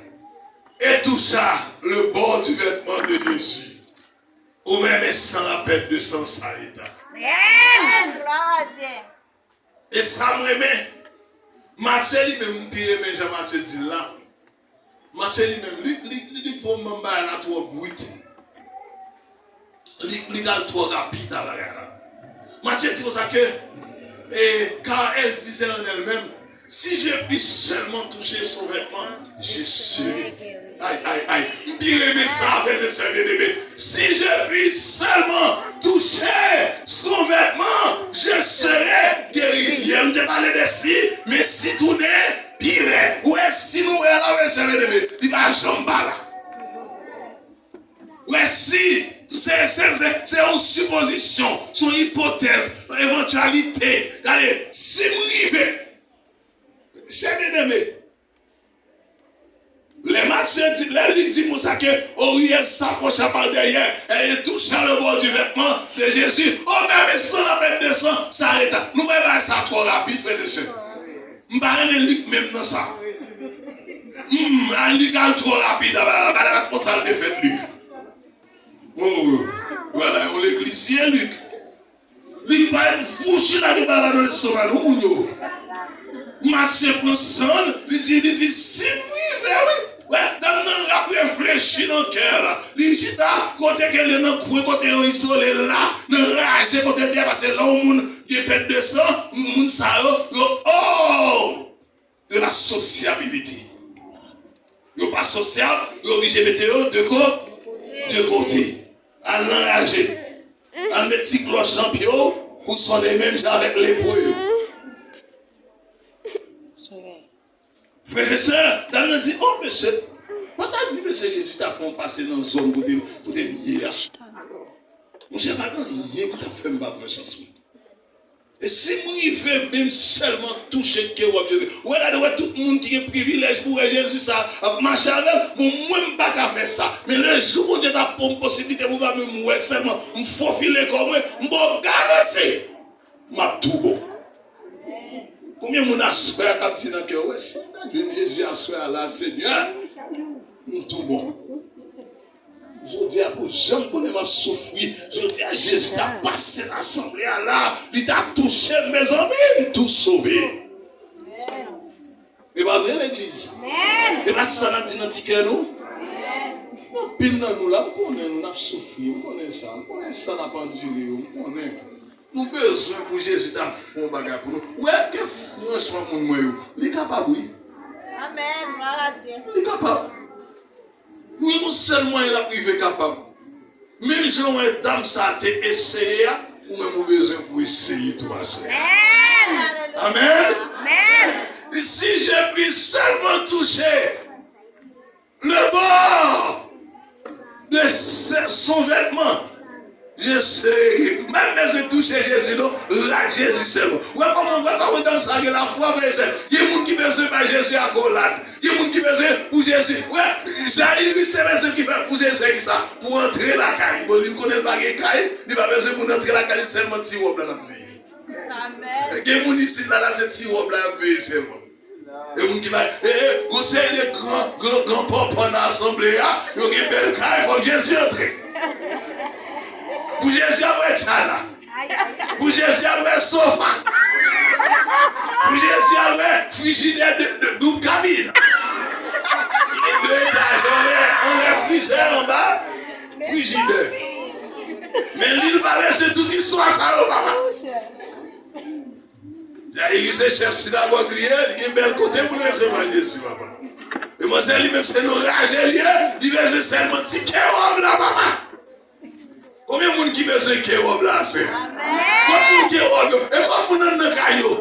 et toucha le bord du vêtement de Jésus. Au même instant, la perte de sang s'arrêta. Amen. Gloire à Dieu. Et ça me remet. Marcel, il me pire, mais Jean-Mathieu dit là. Marcel, il me dit pour me faire la trop brute. Il a trop rapide à la gare. Marcel dit pour ça que, car elle disait en elle-même, si je puis seulement toucher son vêtement, je serai Aïe, aïe, aïe. Bien aimé ça, frères et sœurs bien-aimés. Si je puis seulement toucher son vêtement, je serai guéri. Je ne te parle de si, mais si tout n'est pire. Ouais, si nous est là, frères et sœurs bien-aimés, il va jamais là. Ouais, si, c'est une supposition, c'est une hypothèse, une éventualité. Allez, si vous arrivez, c'est bien-aimé. Les matchs, les dit Moussa que Oriel s'approche par derrière et touche le bord du vêtement de Jésus. Oh, même si on appelle de sang, ça arrête. Nous ne pouvons pas ça trop rapide, frère et sœur. Je ne vais pas Luc même dans ça. Un Luc est trop rapide, il va trop sale de fait, Luc. Oh, voilà, on l'église, Luc. Luc va être fouché là, il va dans le sommet, nous, Marché pour son, il dit, si oui, ouais, dans le rap réfléchi dans le cœur. Il dit, côté qu'elle est dans le coin, côté où il isolé là, dans le rage, côté de parce que là où moun qui pète de sang, moun sa oh, de la sociabilité. Yo pas sociable, yo obligé de mettre de côté. À l'enrager. À mettre petit cloche dans le pied, pour sont les mêmes gens avec les brouilles. Frères et sœurs, Daniel dit, oh monsieur, quand t'as dit monsieur Jésus t'a fait passer dans une zone pour des milliers. Monsieur, pas dans rien pour t'a fait me battre chance. Et si moi il fait même seulement toucher que Jésus, ouais là tout le monde qui a privilège pour Jésus ça marcher avec, bon moi je pas qu'à faire ça. Mais le jour où Dieu t'a une possibilité pour me mourir seulement, me faufiler comme moi, me garantir, m'a tout bon. Combien de gens espèrent quand ils disent que si Jésus a souhaité là, Seigneur, nous tout bon. Je dis à vous, j'aime pour m'a souffrir. Je dis à Jésus, tu as passé l'assemblée là, il t'a touché mes amis, tout sauvé. Et bien, venez l'église. Et bien, ça n'a dit dans le cœur, nous. Nous, pile dans nous là, nous avons souffert, nous connaissons ça n'a pas duré, nous connaissons. Nous avons besoin pour Jésus de faire un bagage pour nous. Ouais, que franchement, il est capable, oui. Amen. Voilà, Dieu. Il est capable. Oui, nous seulement il a privé capable. Même si on est dame, ça a été essayé, ou même besoin pour essayer tout ça. Amen. Amen. Et si je puis seulement toucher le bord de son vêtement, je sais, même si je touche Jésus, là, Jésus seulement. Ouais, comment dans ça, il y a la foi, il y a des gens qui besoin de Jésus à collade. Il y a des gens qui besoin pour Jésus. Ouais, j'ai c'est besoin qui fait pour Jésus qui ça, pour entrer la caille. Bon, il connaît pas les cailles, il n'a pas besoin pour entrer la caille seulement petit robe dans la vie. Amen. Il y a des gens ici, là, c'est petit robe là, seulement. Et vous qui va, vous savez, les grands papas dans l'assemblée, ils ont une belle caille, il faut que Jésus entre. Pour Jésus après Tchala. Pour Jésus après sofa. Pour Jésus après frigidaire de double cabine. Deux étages, on est frigidaire en bas, frigidaire. Mais l'île va laisser toute histoire ça au papa. Il est chef synagogue, il a un bel côté pour recevoir Jésus, papa. Et moi, c'est lui-même, c'est nos rages, il veut seulement ticket là, papa. Combien de gens qui besoin de robe là, c'est? Combien de robe? Et combien de gens qui caillou?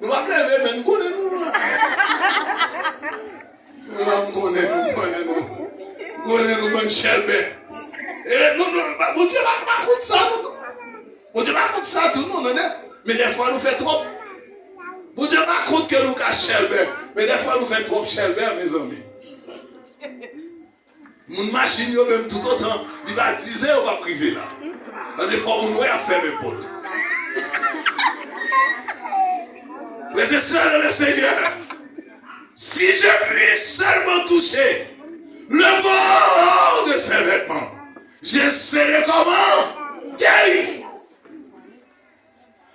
Nous allons lever, mais nous connaissons. Nous connaissons, bonne chelbe. Et nous, bon Dieu, pas contre ça, bon Dieu, pas contre ça, tout le monde, mais des fois, nous faisons trop. Bon Dieu, pas contre que nous cachons chelbe, mais des fois, nous faisons trop chelbe, mes amis. Mon machine, même tout autant, il va dire, on va priver là. Parce que pour nous, il a fait mes potes. Frères et sœurs de le Seigneur, si je puis seulement toucher le bord de ses vêtements, je serai comment? Guéri.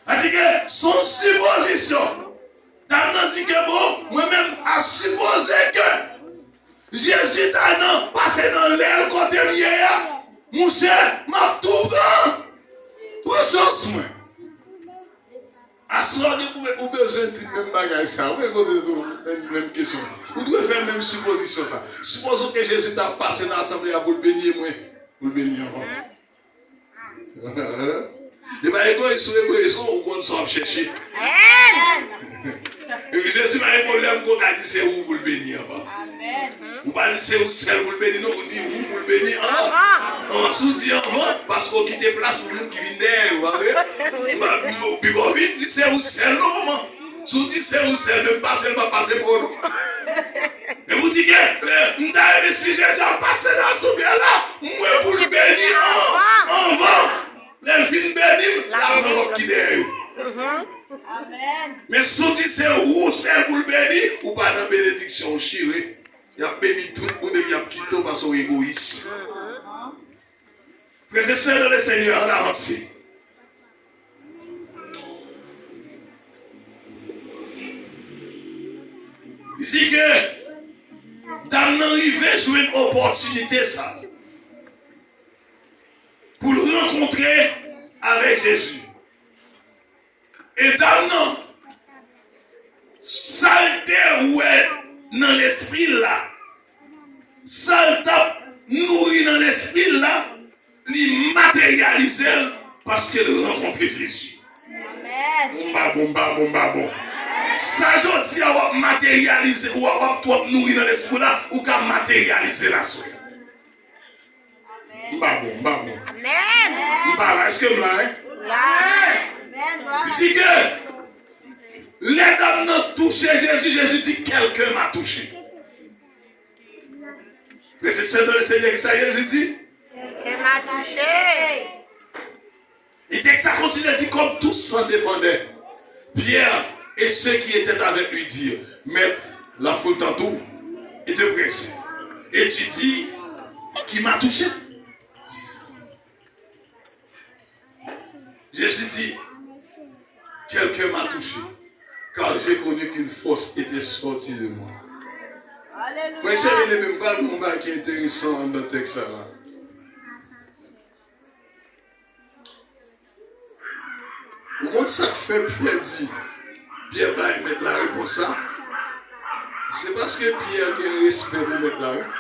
C'est-à-dire que son supposition, t'as dit que bon, moi-même, à supposer que Jésus t'a passé dans l'air côté vieillard. Mon cher, m'a tout grand. Pour chance, moi. À ce moment-là, vous avez besoin de même bagage ça. Vous poser la même question. Vous devez faire même supposition ça. Supposons que Jésus t'a passé dans l'assemblée pour le bénir, moi. Pour le bénir avant. Et bien, égoïste ou égoïste, on compte ça chercher. Jésus n'a un problème qu'on a dit c'est où pour le bénir avant. Vous ne pas dire c'est où c'est pour le bénir, non, vous dites où pour le bénir avant. On se dit avant parce qu'on quitte place pour nous qui viennent derrière. Vous voyez? Puis on vient dire c'est où c'est le moment. Si vous dites c'est où c'est, ne pas seulement passer pour nous. Et vous dites que si Jésus a passé dans ce bien-là, moi pour le bénir avant. Les filles bénir, la prendre qui derrière. Amen. Mais si vous dites c'est où c'est pour le bénir, ou pas dans la bénédiction chirée. Il a béni tout le monde et il a quitté par son égoïsme. Frères et sœurs dans le Seigneur, on avance. Il dit que dans l'arrivée, jouer une opportunité ça. Pour le rencontrer avec Jésus. Et dans saleté où est dans l'esprit là, saleté nourri dans l'esprit là, il matérialise parce qu'il rencontre Jésus. Amen. Ça, je dis, on va matérialiser, ou on va nourrir dans l'esprit là, ou qu'on matérialiser la soeur. Amen. Amen. Est-ce que vous l'avez? Amen. Il dit que les dames n'ont touché Jésus, Jésus dit quelqu'un m'a touché. Mais c'est ça dans le Seigneur qui ça Jésus dit? Quelqu'un m'a touché. Et dès que ça continue, il dit comme tous s'en dépendaient. Pierre et ceux qui étaient avec lui dirent, Maître, la foule t'entoure et te presse. Et tu dis, qui m'a touché? Jésus dit, quelqu'un m'a touché, car j'ai connu qu'une force était sortie de moi. Alléluia. Frère, il y a même pas de combat qui est intéressant dans le texte là. Vous comprenez ça fait Pierre dit, Pierre va mettre la réponse ça. C'est parce que Pierre a un respect pour mettre la réponse.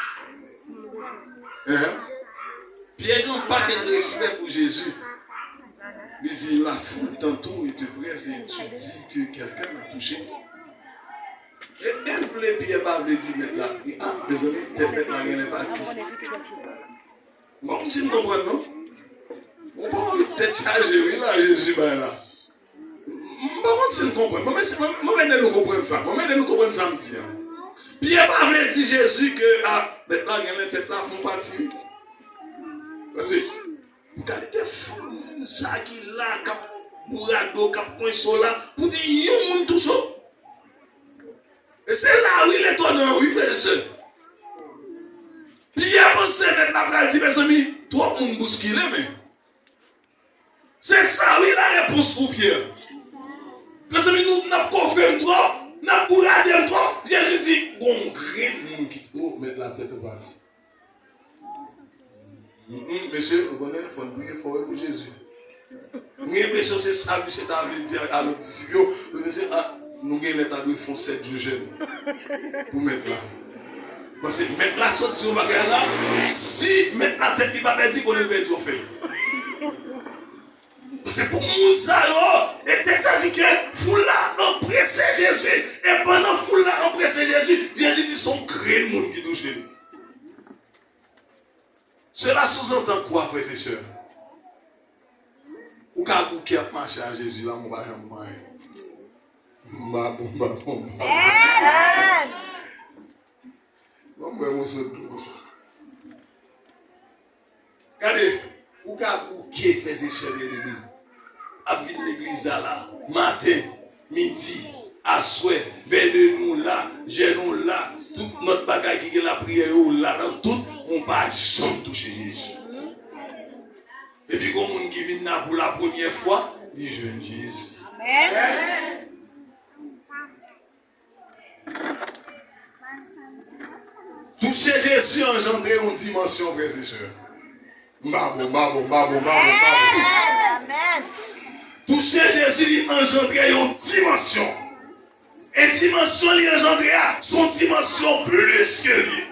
Pierre n'a pas de respect pour Jésus. Il dit, la foule tantôt, il te presse et tu dis que quelqu'un m'a touché. Et même le Pierre va lui dire, mettre là. Ah, désolé, peut-être là, il n'est pas dit. Bon, si vous comprenez, non? On peut peut-être charger, oui, là, Jésus, ben là. Par contre, si vous comprenez, moi, nous comprendre ça. Moi, nous comprendre ça, me dire. Pierre va lui dire Jésus que, ah, maintenant, il y a peut-être là, font partie. Parce que, vous qualité fou, ça qui là, cap bourrado, cap point sur là, pour dire, il y a un monde tout ça. Et c'est là où il est étonnant, oui, frère et sœur. Pierre pensait mettre la pratique, dit, mes amis, toi, on bouscule, mais. C'est ça, oui, la réponse pour Pierre. Mes amis, nous n'avons pas confirmé trop, nous n'avons pas bourradé trop. Jésus dit, bon, rien de monde qui te mettre la tête au bâti. Monsieur, vous connaissez, il faut prier fort pour Jésus. J'ai l'impression que c'est ça, monsieur, tu as dit à nos disciples, monsieur, nous avons l'état de faire 7 jours jeunes pour mettre là. Parce que mettre la sortie au bagage là, si mettre la tête, il va pas dire qu'on est perdu au fait. Parce que pour nous, ça, et texte a dit que foule là, on presse Jésus. Et pendant foule là, on presse Jésus, Jésus dit son grand monde qui touche lui. Cela sous-entend quoi, frères et sœurs? Ou quand vous avez marché à Jésus, là, mon va bon. On se dit comme ça. Regardez, ou quand vous qui frères et sœurs de l'église, à l'église là, matin, midi, à souhait, vers de nous là, genoux là, toute notre bagage qui est la prière là, dans tout, on ne va jamais toucher Jésus. Et puis, quand on qui vient là pour la première fois, il jeune Jésus. Amen. Toucher Jésus engendrer une dimension, frères et sœurs. Amen. Toucher Jésus engendrer une dimension. Et dimension li engendre son dimension plus que lui.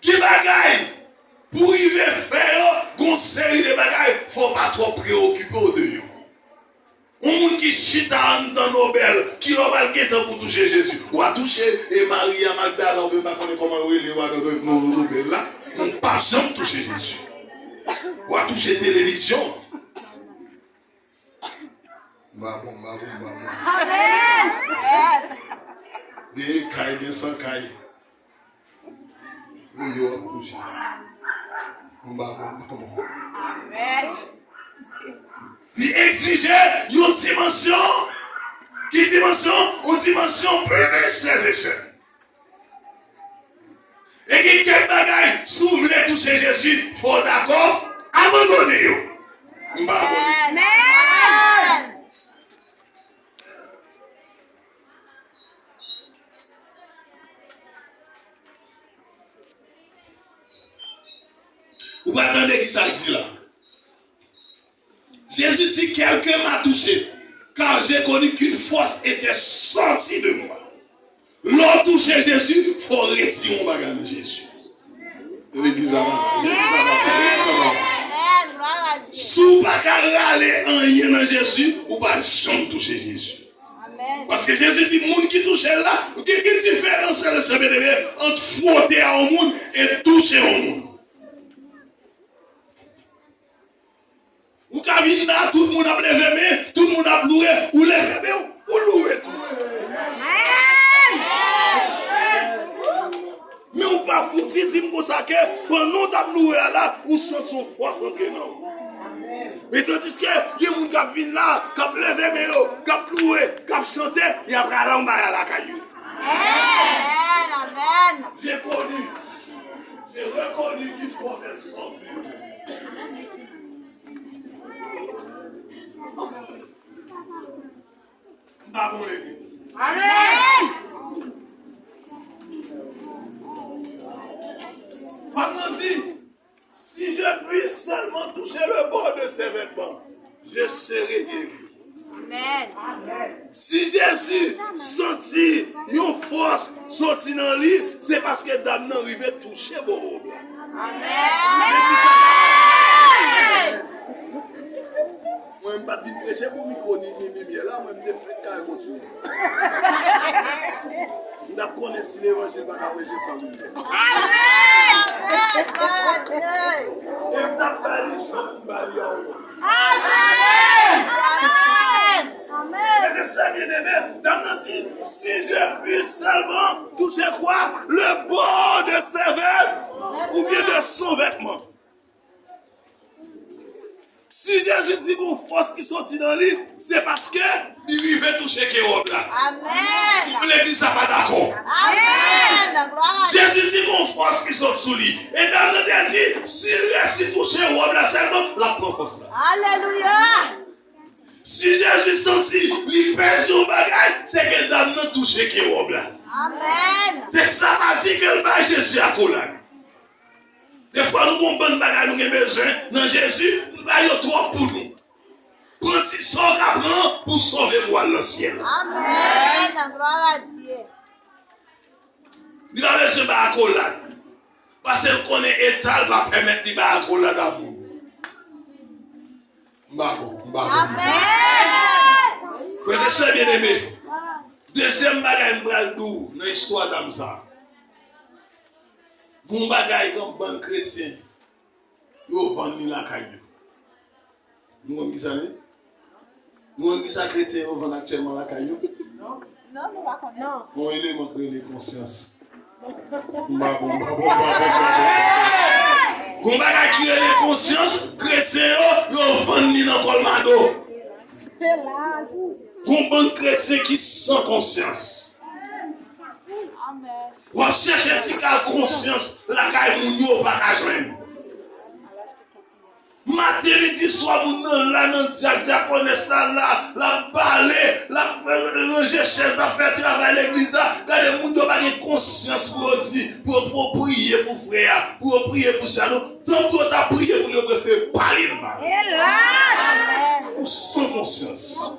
Qui bagaille pour y faire une série de bagailles, faut pas trop préoccuper de eux. Un monde qui chita dans Nobel, qui l'a pas le pour toucher Jésus. Ou a touché et Maria Magdala, on ne peut pas connaître comment il est dans Nobel là. On ne peut pas jamais toucher Jésus. Ou a touché télévision. Babon. Amen. Des cailles, des sans cailles. Oui, on a touché. Babon. Amen. Il exigeait une dimension. Qui dimension? Une dimension plus, frères et sœurs. Et qui quel bagaille, si vous voulez toucher Jésus, il faut d'accord, abandonnez-vous. Amen. Vous ne attendez qui ça dit là? Jésus dit quelqu'un m'a touché, car j'ai connu qu'une force était sortie de moi. L'on touché Jésus, il faut retirer mon bagage de Jésus. L'église avant. Si vous ne pouvez pas aller en rien dans Jésus, vous ne pouvez jamais toucher Jésus. Amen. Parce que Jésus dit, le monde qui touche là, il y a une différence entre frotter à un monde et toucher au monde. Ou quand vient là, tout le monde a levé, tout le monde a loué, ou levé, ou loué tout. Mais on pas foutu, dit comme ça que pendant qu'on a loué là, on sent son force entrer dans. Mais tandis que il y a des gens qui viennent là, qui ont levé, qui ont loué, qui ont chanté, et après là, on va à la caillou. Amen. J'ai reconnu qu'une force est sortie. Amen. Maintenant dit, si je puis seulement toucher le bord de ses vêtements, je serai guéri. Amen. Si Jésus sentit une force sortir dans lui, c'est parce que dame n'a arrivé toucher mon robe. Amen. Moi, je ne vais pas prêcher pour micro ni là, moi, je vais faire carrément tout. Je ne connais pas si l'évangile va prêcher sans lui. Et je vais parler sans lui. Mais c'est ça, bien-aimé. Dame dit, si je puis seulement toucher quoi? Le bord de ses vêtements ou bien de son vêtement. Si Jésus dit qu'on force qui sortit dans lui, c'est parce que il veut toucher qui robe là. Amen. L'église n'a pas d'accord. Amen. Gloire à Dieu. Jésus dit qu'on force qui sort sous lui. Et dans le temps dit, s'il reste touché robe là seulement, la prend force là. Alléluia. Si Jésus sentit, il pèse son bagage, c'est que dame n'a touché qui robe là. Amen. C'est ça m'a dit que le bas Jésus a collé. Des fois, nous avons bon bagage, nous avons besoin. Dans Jésus, nous avons trop pour nous. Prends petit sort qu'apprend pour sauver moi le ciel. Amen. Gloire à Dieu. Il a besoin de accolade. Parce qu'il connaît l'état, va permettre de accolade à vous. Amen. Frères et sœurs bien-aimés, deuxième bagage doux dans l'histoire d'Amza. Bon bagage comme bon chrétien, yo vend la caillou. Nous on dit ça, nous on dit ça chrétien, yo vend actuellement la caillou. Non, nous ne connaissons pas. On élément créé les consciences. Bon bagage qui est les consciences, chrétien yo vend dans colmado. Bon bon chrétien qui sans conscience. Amen. Ou chercher un petit cas conscience, la caille mounio pas qu'à joindre. Matin, midi, soir, moun là, nan diak connaît ça là, la parler, la ranger chaise, la faire travail l'église, quand moun yo pas de conscience pour dire, pour prier pour frère, pour prier pour ça, tant que tu as prié pour le préférer parler de mal. Amen. Ou sans conscience.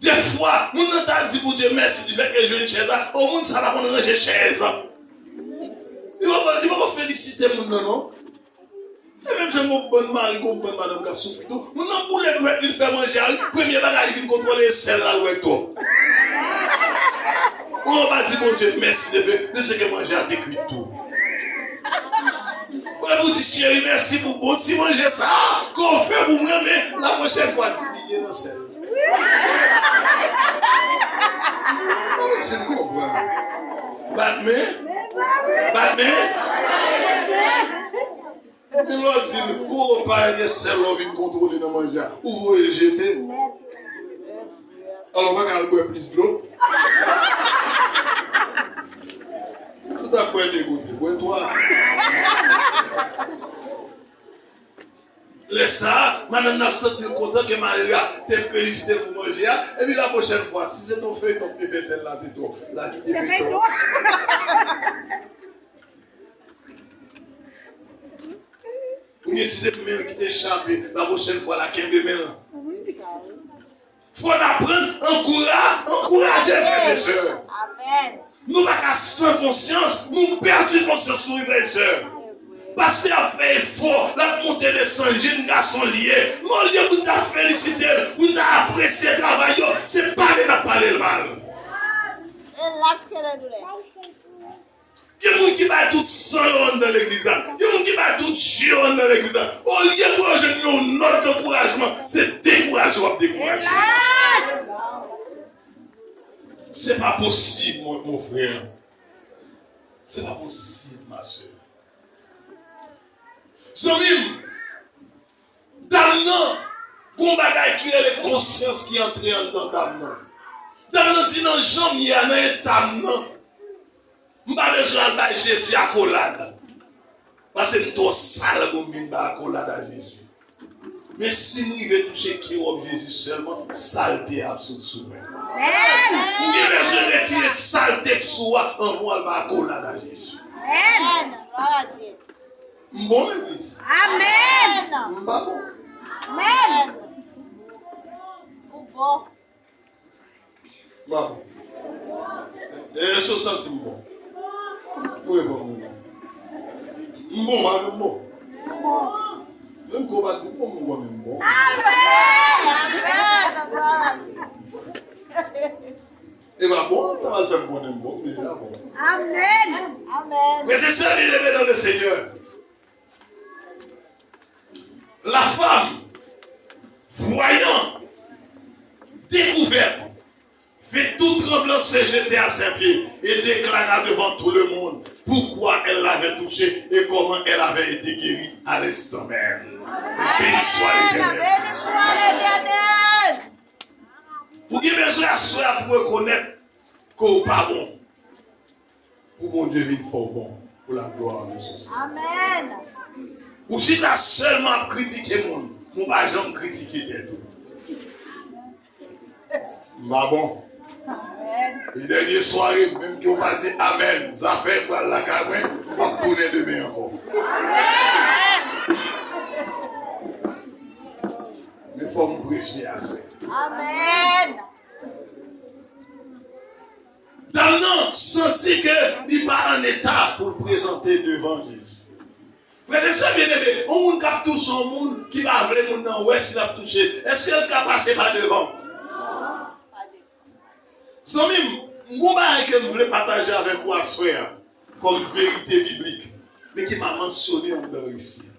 Des fois, mon nom t'a dit pour Dieu merci du fait que je viens une chaise. Au monde, ça va prendre ranger chaise. Il va pas féliciter mon nom, non? Et même si mon bon mari, mon bonne madame qui a souffert tout, mon nom pour les doigts, il fait manger. Premier bagage, il vient contrôler celle-là, ouais, toi. On va dire, mon Dieu, merci de ce que manger a décuit tout. On vous dit, chérie, merci pour bon petit manger ça. Qu'on fait pour moi, mais la prochaine fois, diminuer dans celle. C'est quoi, Batman? Il m'a dit, pour pas être seul, on vient contrôler dans manger. Où vous le jeter? Alors, on va boire plus d'eau. Tout à coup, dégoûté. Bois-toi. Laisse ça, madame n'a senti content que Maria t'ait félicité pour manger. Et puis la prochaine fois, si c'est ton feuilleton qui fait celle-là, t'es toi. Là, qui t'es feuilleton. Ou bien si c'est même qui t'échappe, la prochaine fois, la qu'elle même. Faut apprendre, encourager frères et sœurs. Amen. Nous n'avons pas sans conscience, nous perdons conscience, nous, frères et sœurs. Parce qu'il a fait effort, la montée de sang, jeune garçon lié. Mon lieu pour t'a félicité, pour t'a apprécié le travail, c'est pas de n'a parler le mal. Et là, ce qu'elle est douleur. Il y a des gens qui battent tout sang dans l'église. Il y a des gens qui battent tout chion dans l'église. Au lieu de encourager une note d'encouragement, c'est décourageant. C'est pas possible, mon frère. C'est pas possible, ma soeur. Somim, Damnan, qu'on bagaille qui est la conscience qui entre dans Damnan. Damnan dit non, j'en y a un Damnan. M'pas besoin de Jésus à collade. Parce que nous sommes sales pour nous accolade à Jésus. Mais si nous voulons toucher qui est Jésus seulement, saleté absolue sous nous. Nous devons besoin de retirer saleté de soi en voie accolade à Jésus. Amen. Gloire à Dieu. Bon l'église. Amen. M'pas bon. Amen. Ou bon. Bon. Et ce sentiment bon. Oui, bon. Bon, madame, bon. Je me combattre pour moi, même bon. Amen. Gloire à Dieu. Et bien bon, tu vas faire bon, déjà bon. Amen. Amen. Mais c'est ça l'idée dans le Seigneur. La femme, voyant, découverte, fait tout tremblant de se jeter à ses pieds et déclara devant tout le monde pourquoi elle l'avait touché et comment elle avait été guérie à l'instant même. Béni soit l'Éternel. Béni soit l'Éternel. Vous avez besoin à soi pour reconnaître qu'on n'est pas bon. Pour mon Dieu, il faut bon pour la gloire de son Seigneur. Amen. Ou si tu as seulement critiqué le monde, je ne vais jamais critiquer tout. Bah bon. Amen. Les dernières soirées, même qui ont pas dit Amen, ça fait pour la cabane, on va tourner demain encore. Mais il faut me prêcher à ça. Amen. Damnan sentit qu'il n'est pas en état pour le présenter devant Jésus. Frère, c'est ça bien aimé. On monde qui touche un monde qui va vraiment dans l'ouest, il a touché. Est-ce qu'elle a passé par devant? Zomim, je que je voulais partager avec vous à soir comme vérité biblique, mais qui m'a mentionné en dehors ici.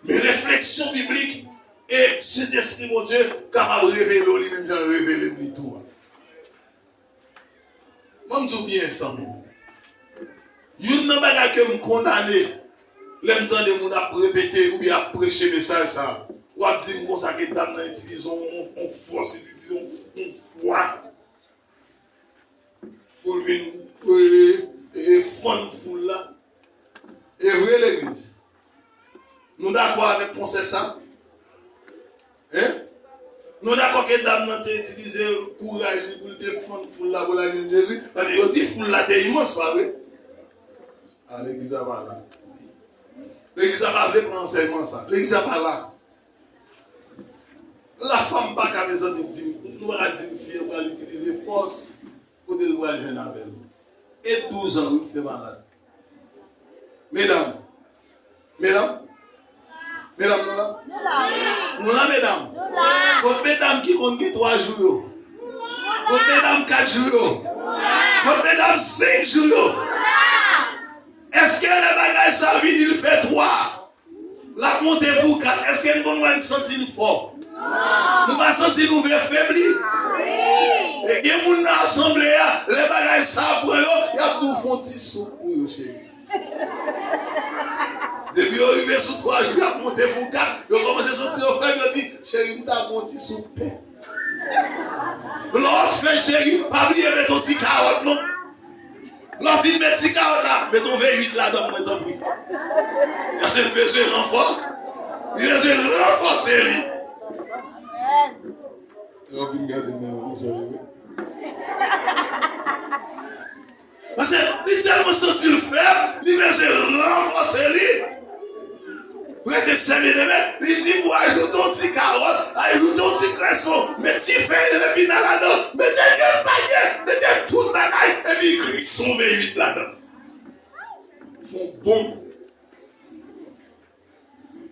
Mes réflexions bibliques et cet esprit, mon Dieu, capable de révéler lui-même, j'en révélé tout. Moi, je dis bien ça, même. Il y a un qui me condamne, l'entendre de mon répéter ou bien prêcher le message, ça. Ou à dire que ça que Damnan utilise on force, on foi. Pour lui, et fond foule là. Et vrai l'église. Nous d'accord avec le concept ça? Hein? Nous d'accord que Damnan a utilisé courage pour défendre foule là pour la ligne de Jésus. Parce qu'il dit foule là, c'est immense, pas vrai? Ah, l'église n'a pas là. L'église n'a pas voulu prendre enseignement ça. L'église n'a pas là. La femme pas qu'à maison dit, nous allons dire fille va utiliser force pour le voir jeune avec. Et 12 ans, il fait malade. Mesdames, nous là, Nous là. mesdames. Nous là. Contre mesdames qui comptent 3 jours. Contre mesdames 4 jours. Contre mesdames 5 jours. Est-ce que les bagages ça vient, il fait 3? La montée pour 4. Est-ce que nous allons sentir fort? Nous allons sentir nous faiblir? Et il y a des gens dans l'assemblée, les bagages ça pour eux, il y a tout font petit sou pour eux, chérie. Depuis arrivé sur 3 jours, il a monté pour 4. Il a commencé à sentir faible, il a dit, chérie, nous t'avons un petit sou. L'on fait, chérie, pas oublier mettre ton petit carotte, non? L'on fait mettre petit carotte là, mets ton V8 là-dedans, moi t'en prie. Il a ce besoin de renfort. Il a besoin de renforcer lui. Il a besoin de garder maintenant, chérie. Parce qu'il est tellement senti le faible, il veut se renforcer lui. Vous êtes servi de mettre, il dit, moi, ajoute ton petit carotte, ajoute ton petit cresson, mets petit feuille de pinard là-dedans, mettez le panier, mettez tout le bagaille, et puis gris son V8 là-dedans. Ils font bon.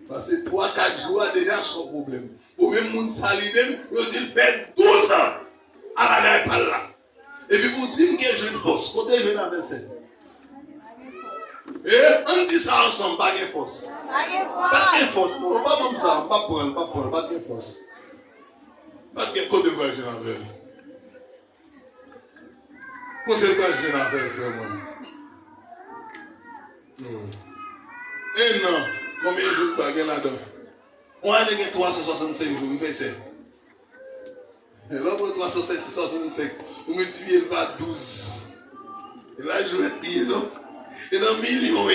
Parce que 3-4 jours déjà son problème. Pour même moun sali même, il dit fait 12 ans à bagaille par là. Et puis pour dire que je force, côté je vais dans le verset. Et on dit ça ensemble, pas de force. Pas de force, non, pas comme ça, pas de force. Pas de côté de je n'avais. Côté de je n'avais, frère. Et non, combien de jours tu as là-dedans? On a 365 jours, il fait ça. Et l'autre 365, vous multipliez par 12. Et là, je vais te dire, non? Et dans millions,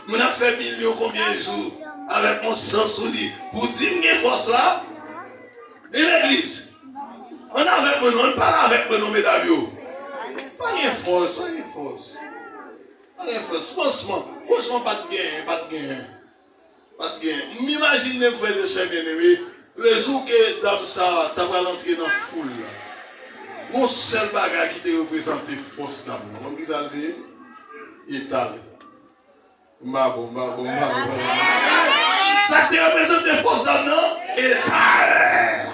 on a fait millions combien de jours avec mon sang sous lit pour dire que force là. Et l'église, on a avec mon nom, on parle avec mon nom, mesdames. Pas de force, pas de force. Pas de force, franchement, pas de gain, pas de gain. Pas de gain. M'imagine, frères et sœurs bien-aimés, le jour que dame ça, tu vas l'entrer dans la foule. Mon seul bagage qui te représente force d'âme. On dit ça, Italie. Mbabo. Ça te représente force d'âme, non? Italie.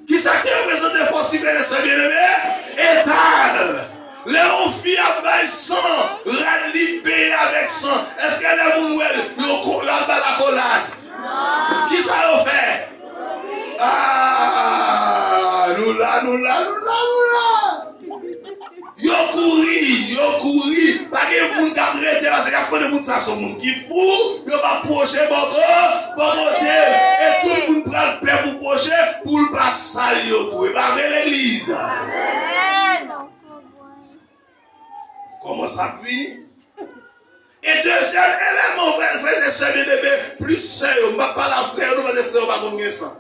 Qui ça te représente force d'âme, bien-aimé? Italie. Les filles avec sang, rallier avec sang. Est-ce que les mounouels, ils ont la collade? Qui ça a fait? Ah, nous là. Yo couri. Pas que moun ka prêté parce que y a pas de moun ça son moun qui fou, yo pas procher bon côté et tout le monde prend le père pour procher pour le pas sale yo tout et pas vers l'église. Amen. Comment ça finit? Et deuxième élément, frère et sœurs bien-aimés, plus sérieux, on ne va pas la frère, nous va frère, on va combien ça.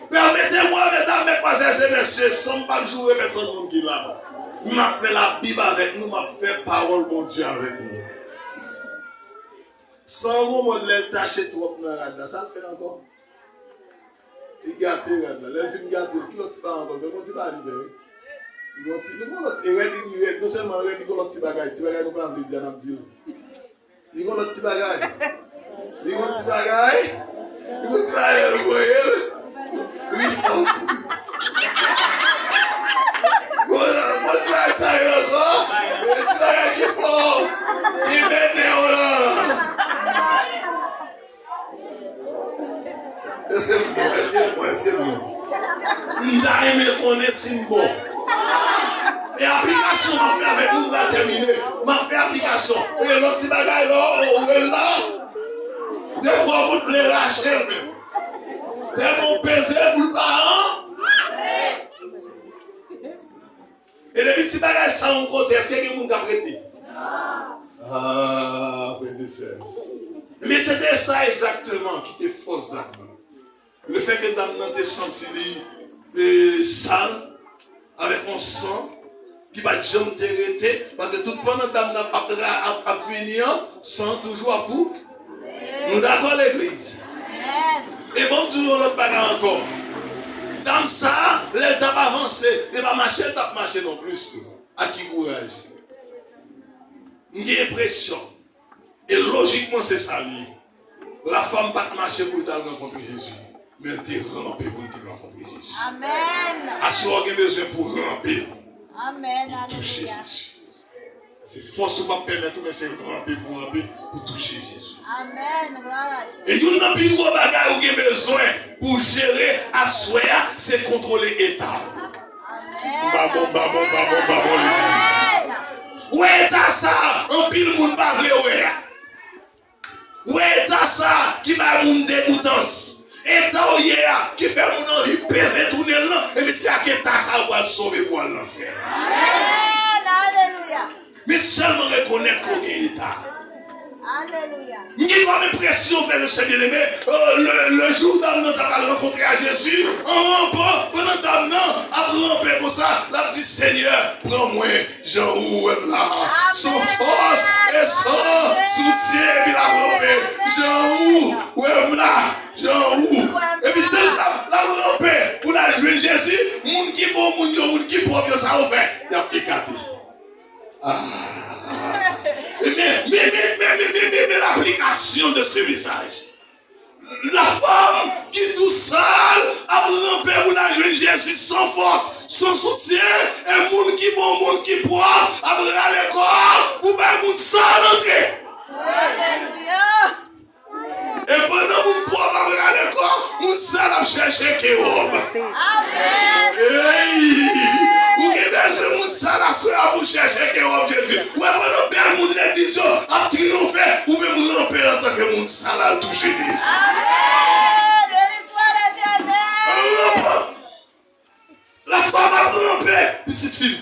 Permettez-moi, mesdames, mesdemoiselles et messieurs, sans pas jouer personne qui là. Nous avons fait la Bible avec nous, nous avons fait parole bon Dieu avec nous. Sans vous, on l'a taché trop dans la rade, ça le fait encore. Il gâte la rade, il fait gâter, qui l'autre pas encore, mais on va arriver. Il non seulement il y a des petits bagages, nous pas envie de dire. Il y a des petits bagages. Il y a des petits bagages. Il y a des petits bagages. Oui, non. Moi, tu vas ça, encore. Il y a des petits bagages qui font. Qui mènent là. Est-ce que nous avons aimé connaître symbole. Et application, m'a fait avec nous, va terminer. M'a fait application. Et l'autre petit bagaille là, des fois, vous te les lâchez. Tellement pesé pour le parent. Et les petits bagages, ça, on côté, est-ce qu'il y a quelqu'un qui a prêté? Ah, frère. Mais c'était ça exactement qui était fausse d'âme. Le fait que dame n'a te senti sale, avec mon sang, qui va jamais t'arrêter, parce que tout pendant dame n'a pas à venir, sans toujours à coup. Nous d'accord l'église. Amen. Et bon, toujours l'autre bagarre encore. Dans ça, l'état va avancer. Il va marcher, il va marcher non plus. À qui courage? J'ai l'impression. Et logiquement, c'est ça. La femme ne va pas marcher pour rencontrer Jésus. Mais elle est rampée pour rencontrer Jésus. Amen. À ce moment, elle a besoin pour ramper. Amen. Toucher Alléluia. Jésus. C'est force pas permettre, mais c'est ramper pour toucher Jésus. Amen. Gloire à Dieu. Et nous n'avons plus gros bagage où vous avez besoin pour gérer à soi, c'est contrôler l'État. Amen. Babon. Ouais, t'as ça, un pile monde parle, ouais. Ouais, t'as ça, qui va moun dégoûtance. Et t'as qui fait mon envie peser tout le monde, et puis c'est à qui t'as ça pour sauver pour lancer. Amen. Alléluia. Mais seulement reconnaître qu'on est l'État. Alléluia. Il n'y a pas d'impression, frère et bien-aimé, le jour où nous avons rencontré à Jésus, on rampant, pendant que nous avons rampé comme ça, la dit Seigneur, prends-moi, Jean-Ou, là, sans force et sans soutien, puis la rampé, Jean-Ou, ouais, là, Jean-Ou. Et puis, la rampé, pour la jouer Jésus, moun qui bon, moun qui propre, ça a fait, il a écarté. Mais l'application de ce message. La femme qui tout seule a rampé pour la jeune Jésus sans force, sans soutien, et monde qui bon, monde qui propre, a pris à l'école pour faire monde sans entrer. Alléluia. Et pendant que mon propre a pris à l'école, monde sans a cherché Kérob. Amen. Vous qui besoin de monde ça la soeur pour chercher que Jésus. Ouais, pendant que monde l'église a triomphé, ou même ramper en tant que monde ça la touché l'église. Amen. Béni soit l'Éternel. La femme a rampé, petite fille.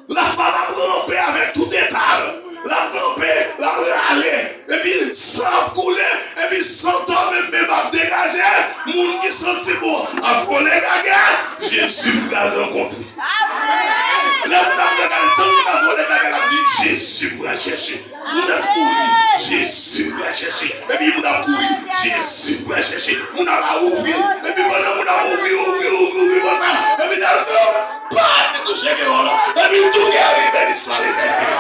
La femme a rampé avec tout étal. La rampé, la râler, et puis sans couler, et puis sans tomber, même à dégager. Moun qui sont si bon à voler la guerre, Jésus nous a rencontré. Amen. Là, vous avez regardé, tant que vous avez regardé, elle a dit Jésus va chercher. Vous avez couru, Jésus va chercher. Et puis vous avez couru, Jésus va chercher. Vous avez ouvert, et puis pendant vous avez ouvert, comme ça. Et puis vous pas de toucher les rôles. Et puis tout est arrivé, béni soit l'Éternel.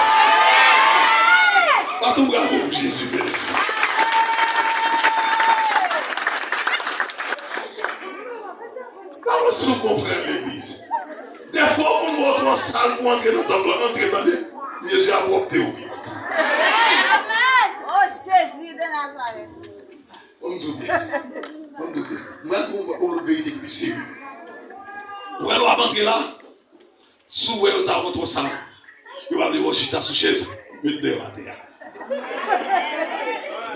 Pas tout bravo pour Jésus, béni soit. Comment se comprendre l'église? Des fois, on montre en salle pour entrer dans le temple, entrer dans les. Jésus a propté au petit. Amen. Oh Jésus de Nazareth. On me dit, moi, pour la vérité qui est sérieux. Où elle va entrer là, sous où elle est dans salle, il va aller au chita sous chaise, mettre dehors à terre.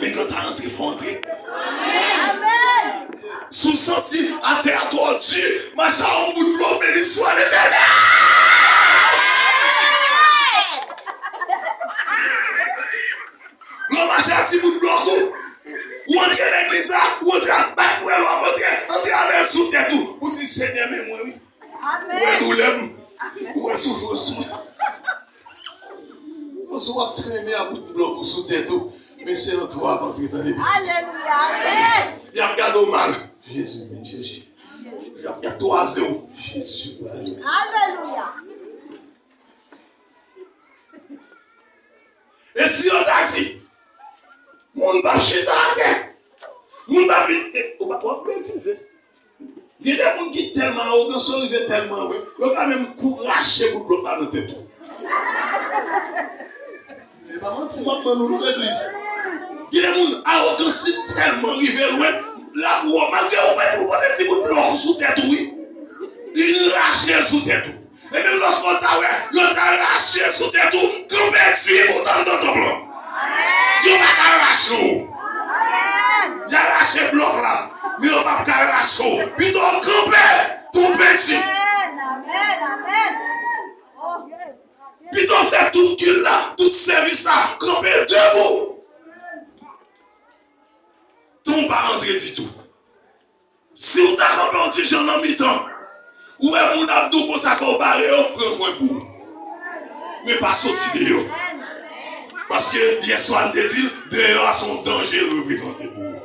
Mais quand tu as entré, il faut entrer. Amen. Sous senti à terre tordu, machin en bout de l'eau, béni soit l'Éternel. Le machin à petit bout de l'eau, ou entrer à l'église, ou entrer à bac, ou entrer à l'air sous tête, ou dire Seigneur, mais moi, oui. Amen. Ou est douleur, ou est souffrance. On se voit traîner à bout de bloc sous tête, mais c'est un toi à entrer dans l'église. Alléluia. Amen. Il y a regardé mal. Jésus, viens chercher. Il y a 3-0. Jésus, Alléluia. et si on t'a dit, mon marché d'arrêt, mon marché, on va pas bêtiser. Il y a des gens qui sont tellement arrogants, sont arrivés tellement, oui, ils ont quand même couragé pour bloquer dans tête. Mais maman, c'est pas pour nous l'église. Il y a des gens arrogants, sont tellement arrivés loin. Là où on malgré on met tout un petit bout de bloc sous tête, oui. Il lâche sous tête. Et même lorsqu'on t'a arraché sous tête, comme un film dans notre blanc. Il va arracher. Amen. Il a arraché le bloc là. Mais on va arracher. Puis donc, camper, tout petit. Amen. Amen. Oh. Puis donc, faire tout kill là, tout service là, camper debout. Ton pas rentrer du tout. Si on t'a campé un petit genre en mi-temps, ou est mon abdou pour ça qu'on barre, on prend un bout. Mais pas sorti de yo. Parce que hier soir, on te dit, dehors, son danger représenté pour vous.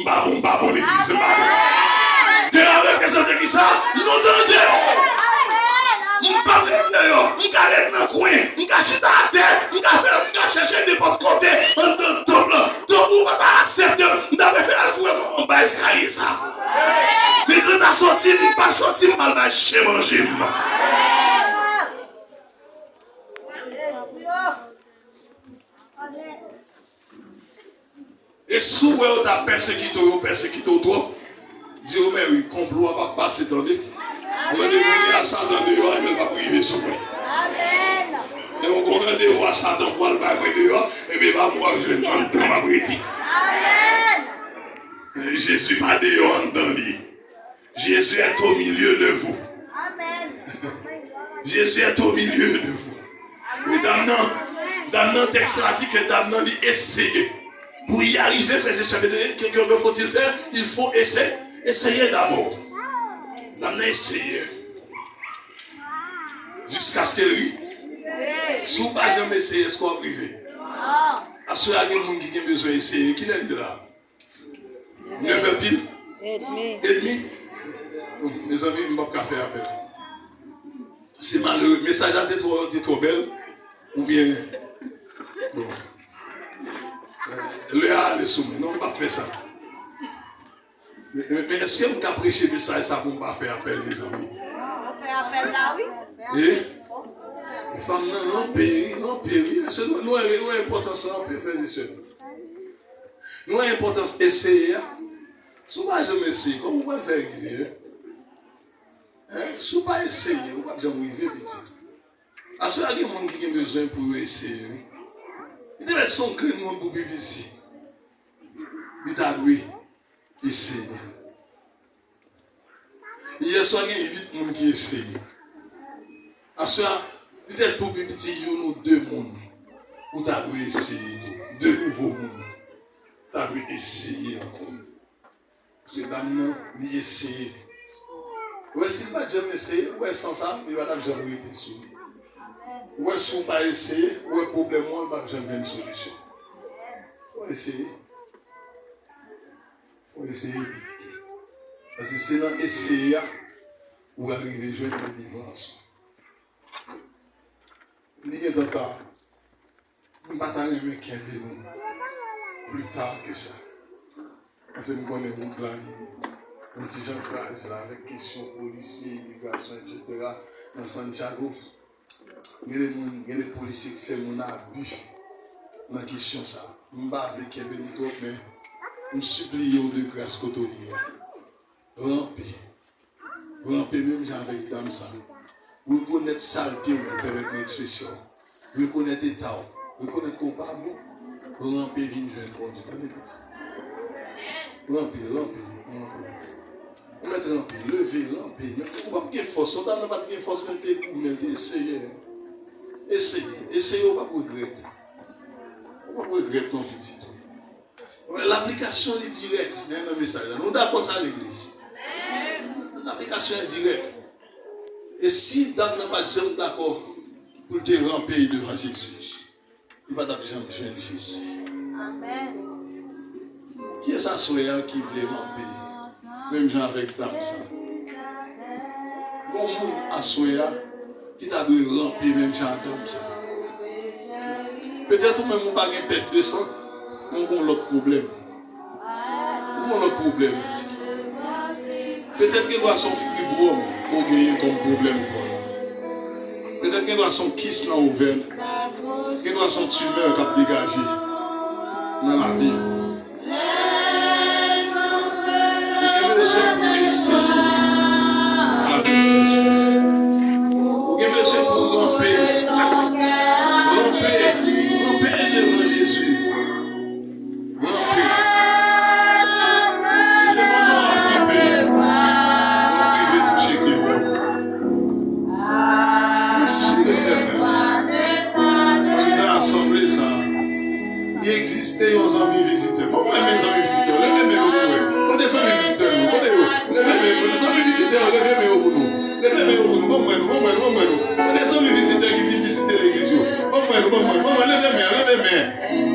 M'ba bon l'église, dehors représenté qui ça? Ils ont danger. M'pa dehors, m'ka rester dans le coin, m'ka chita à terre, m'ka chercher n'importe côté, en tant temple, tant vous pas accepter, m'ta faire le fouet, on va escalier ça. Mais quand t'as sorti, m'pa sorti, m'pa le chez manger. Et sous où tu as persécuté trop, dis mais oui, complot va pas passer dans les. On va devenir à Satan dehors et il va priver sur moi. Amen. Et on va rendez-vous à Satan pour le bailler dehors et bien moi je vais entendre dans ma brité. Amen. Jésus pas dehors dans lui. Jésus est au milieu de vous. Amen. Jésus est au milieu de vous. Et dans le texte là dit que dans dit essayer. Pour y arriver, frères et sœurs, que faut-il faire? Il faut essayer. Essayer d'abord. D'amener essayer. Jusqu'à ce qu'elle rit. Si vous n'avez jamais essayé, est-ce qu'on va priver? À ceux qui ont besoin d'essayer, qui l'a dit là? 9 pile? Et demi? Mes amis, je ne peux pas faire appel. C'est malheureux. Le message est trop belle. Ou bien. Bon. Le soumis, non, on ne va pas faire ça. Mais est-ce que vous avez prêché le message ça pour ne pas faire appel, les amis? On fait appel là, oui. Les femmes, non, péri. Nous avons l'importance, frères et sœurs. Nous avons l'importance d'essayer. Si vous n'avez jamais essayé, comment vous pouvez le faire? Si vous n'avez pas essayé, vous ne pouvez jamais arriver petit. À ceux qui ont besoin pour essayer, il devait être son cœur de monde pour vivre ici. Il t'a doué essayer. Hier soir, il y a 8 personnes qui essayent. À ceux peut-être pour vivre ici, il y a 2 personnes. Où t'as doué essayer. 2 nouveaux personnes. T'as doué essayer encore. C'est maintenant, il essayer. Ouais, s'il ne va jamais essayer, ouais, sans ça, il va jamais être dessus. Ouais, si on ne va pas essayer, ouais, problème, il ne va jamais une solution. Il faut essayer. Il faut essayer petit. Parce que c'est dans essayer où arriver à jouer de délivrance. Il y a des temps, on ne va pas aimer qu'il y ait plus tard que ça. Parce que nous connaissons un plan, un petit Jean fragile avec questions policiers, immigration, etc. Dans Santiago. Il y a des policiers qui font mon abus dans la question. Je ne sais pas avec quel bénéfice, mais je supplie de grâce que vous rampez même avec dame ça. Vous reconnaissez saleté, vous permettez une expression. Vous reconnaissez état, vous reconnaissez coupable, vous rampez vine jeune bon Dieu. Rampez. Vous mettez rampez, levez, rampez. Vous n'avez pas de force, vous n'avez pas de force, même essayez. Essayez, on ne va pas regretter. On ne va pas regretter ton petit. L'application est directe. Il y a un message. Nous d'accord ça à l'église. L'application est directe. Et si Dame n'a pas de gens d'accord pour te ramper devant Jésus, il va t'appeler jamais Jésus. Amen. Qui est ça soya qui voulait ramper? Même gens avec Dame ça. Bon monde à soya qui t'a dû ramper même gens Dame ça. Peut-être même on pas une perte de sang, on a l'autre problème. On a l'autre problème. Peut-être qu'il doit son fibrome pour gagner comme problème. Peut-être qu'il doit son kiss dans l'ouvert. Qu'il doit son tumeur qui a dégagé dans la vie. Il y a besoin pour essayer avec Jésus. Il y a besoin pour ramper. Ramper devant Jésus. Ramper. C'est mon nom à ramper. Il existait des amis visiteurs. Pourquoi mes amis visiteurs? Levez-moi au bout. Pas des amis visiteurs. Levez-moi. Les amis visiteurs, levez-moi au bout. Levez-moi au bout. Pas des amis visiteurs qui viennent visiter l'église. levez-moi.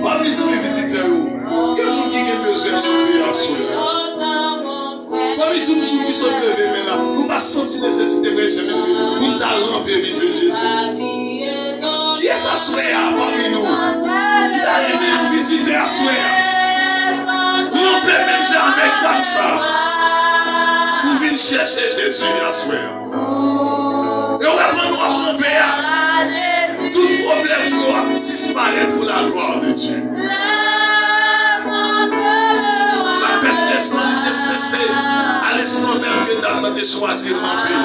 Parmi les visiteurs, il y a des gens qui ont besoin de payer à soi. Parmi tout le monde qui sont levés maintenant, nous ne pas sentir nécessité de faire pour nous ramper vite de Jésus. Qui est ça souhait parmi nous? Qui t'a aimé nous visiter à souhait? Ramper même j'ai avec comme ça. Pour venir chercher Jésus à souhait. Et on va prendre à ramper. Tout problème va disparaître pour la gloire de Dieu. La peine descendue était cessée à l'instant même que Dame a choisi de ramper.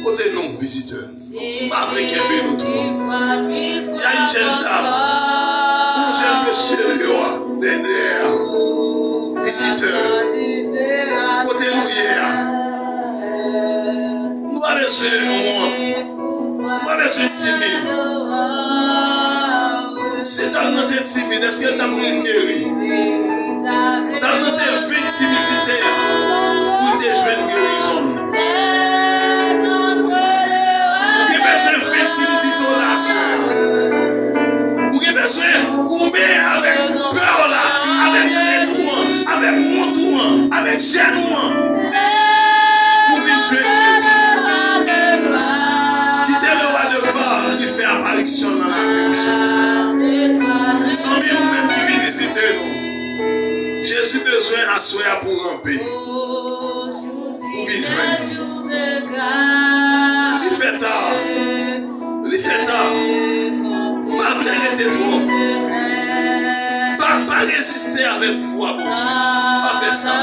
Côté nous, visiteurs, on va avec un nous tout. Il y a une jeune dame, un jeune monsieur derrière, visiteur. Côté nous hier. Nous avons besoin de timide. Si tu es timide, est-ce que tu as pris une guérie? Tu as fait timidité pour te jouer une guérison. Vous avez besoin de faire timidité là, soeur. Vous avez besoin de courir avec peur là, avec crétour, avec montour, avec genou. Pour venir jouer Jésus. Qui fait apparition dans la vie. Sans nous-mêmes qui viennent visiter nous. Jésus besoin d'asseoir pour ramper. Pour venir joindre. Il fait tard. Il fait tard. On va venir arrêter trop. Pas résister avec vous, bon Dieu. Pas faire ça.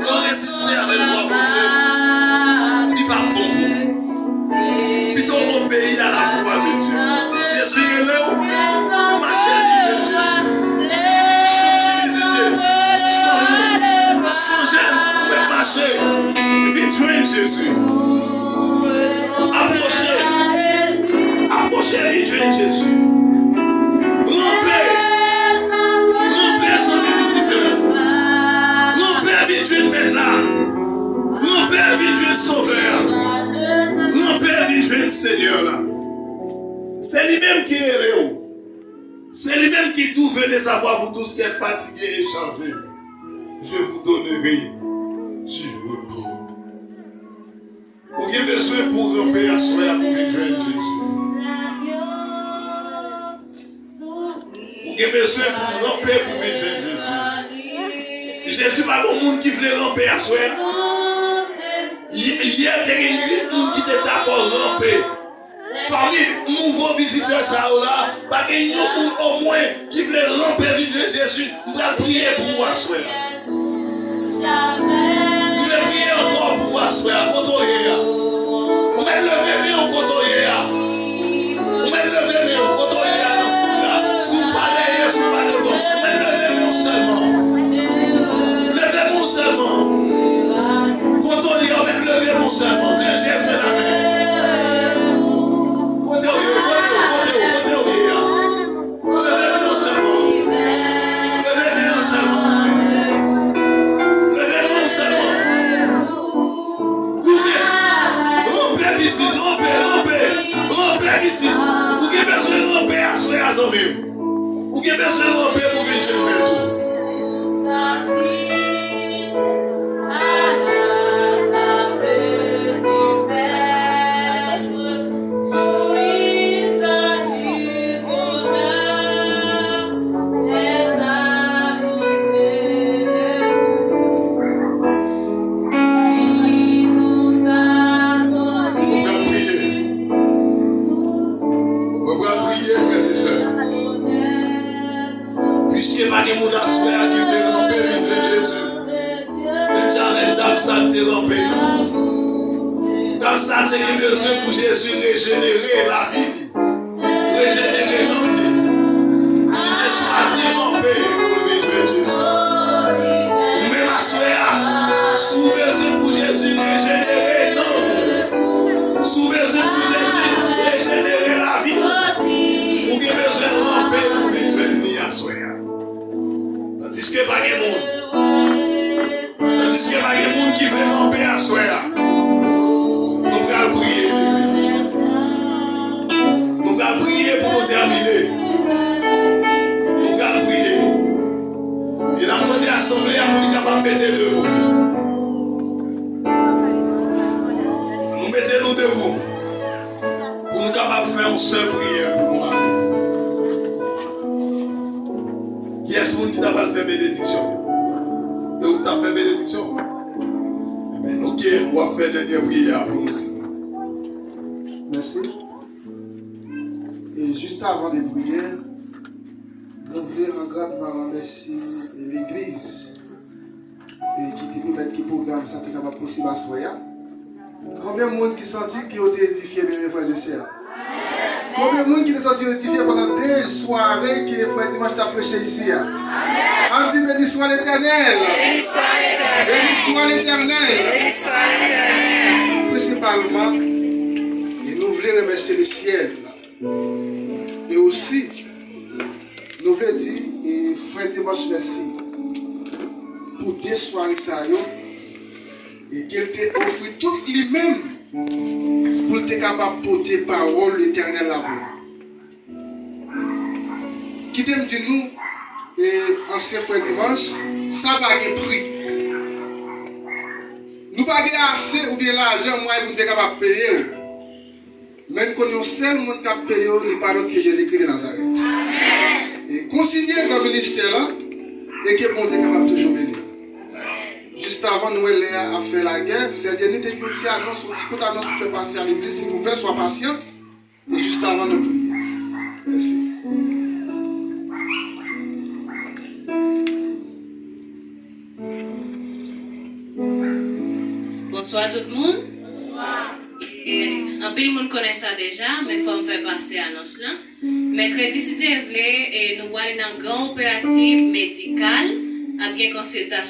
Pas résister avec vous, bon Dieu. Il n'est pas bon pour vous. Plutôt obéir à la voix de Dieu. Jésus est là. Marchez avec Jésus. Sans timidité. Sans gêne. Vous pouvez marcher. Vite joindre Jésus. Approchez. Approchez, vite joindre Jésus. Rompez. Rompez sans les visiteurs. Rompez, vite joindre maintenant. Rompez, vite joindre Sauveur. Père dit, je suis le Seigneur là. C'est lui-même qui est là. C'est lui-même qui dit, venez savoir vous tous qui êtes fatigués et chargés. Je vous donnerai du repos. Vous avez besoin pour ramper à soi pour rejoindre Jésus. Vous avez besoin pour ramper pour rejoindre Jésus. Jésus pas bon monde qui voulait ramper à soi. Hier, il y a 8 personnes qui étaient d'accord ramper. Parmi les nouveaux visiteurs, ça là, pas qu'il y a au moins qui voulaient ramper de Jésus. Nous allons prier pour vous asseoir. Nous allons prier encore pour vous asseoir. Vous allez lever bien au côté. Vous allez lever bien au côté. Sous pas derrière, sous pas devant. Vous allez lever bien seulement. Levez-vous seulement. On va lever mon serment, Jésus la main. Côté levez mon serment. Levez mon serment. Levez mon serment. Coupez. Rompez petit, rompez petit. Vous avez besoin de romper à soi à son même. Vous avez besoin de romper pour venir jouer tout. Pour Jésus régénérer la vie, régénérer notre vie. Il a choisi ramper pour lui jouer Jésus. Nous-mêmes à soi, sous besoin pour Jésus régénérer notre vie. Sous besoin pour Jésus régénérer la vie. Nous avons besoin de ramper pour venir à soi. Tandis que pas de monde. Tandis que pas de monde qui veut ramper à soi. Nous allons prière pour nous amener. Qui est-ce qui t'a pas fait bénédiction? Et où t'as fait bénédiction? Eh bien, nous qui on va faire dernière prière pour nous. Merci. Et juste avant de prier, nous voulons en grandement remercier l'Église et qui te permet que le programme ça soit capable possible à soi. Combien de monde qui sentit qui ont été édifiés, mes frères et sœurs? Combien de monde qui ont senti édifiés pendant 2 soirées que les frères dimanche t'a prêché ici? On dit béni soit l'Éternel. Béni soit l'Éternel. Principalement, et nous voulons remercier le ciel. Et aussi, nous voulons dire, et frère dimanche merci pour 2 soirées ça et qu'elle t'a offert tout lui-même pour être capable de porter parole l'éternel là-bas. Qui t'aime dire nous, et ancien frère dimanche, ça va avoir prix. Nous pas assez ou bien l'argent moi pour être capable de payer. Même quand nous seul monde qui a payé les paroles que Jésus-Christ de Nazareth. Et continuez dans le ministère là et que bon Dieu est capable de toujours bénir. Juste avant Noël a fait la guerre, c'est dernier des petits annonces, un petit coup d'annonce pour faire passer à l'église, s'il vous plaît, sois patient. Et juste avant de prier. Merci. Bonsoir tout le monde. Un peu de monde connaît ça déjà, mais il faut me faire passer l'annonce là. Mercredi, si vous voulez, nous allons dans un grand opératif médical, à bien consultation.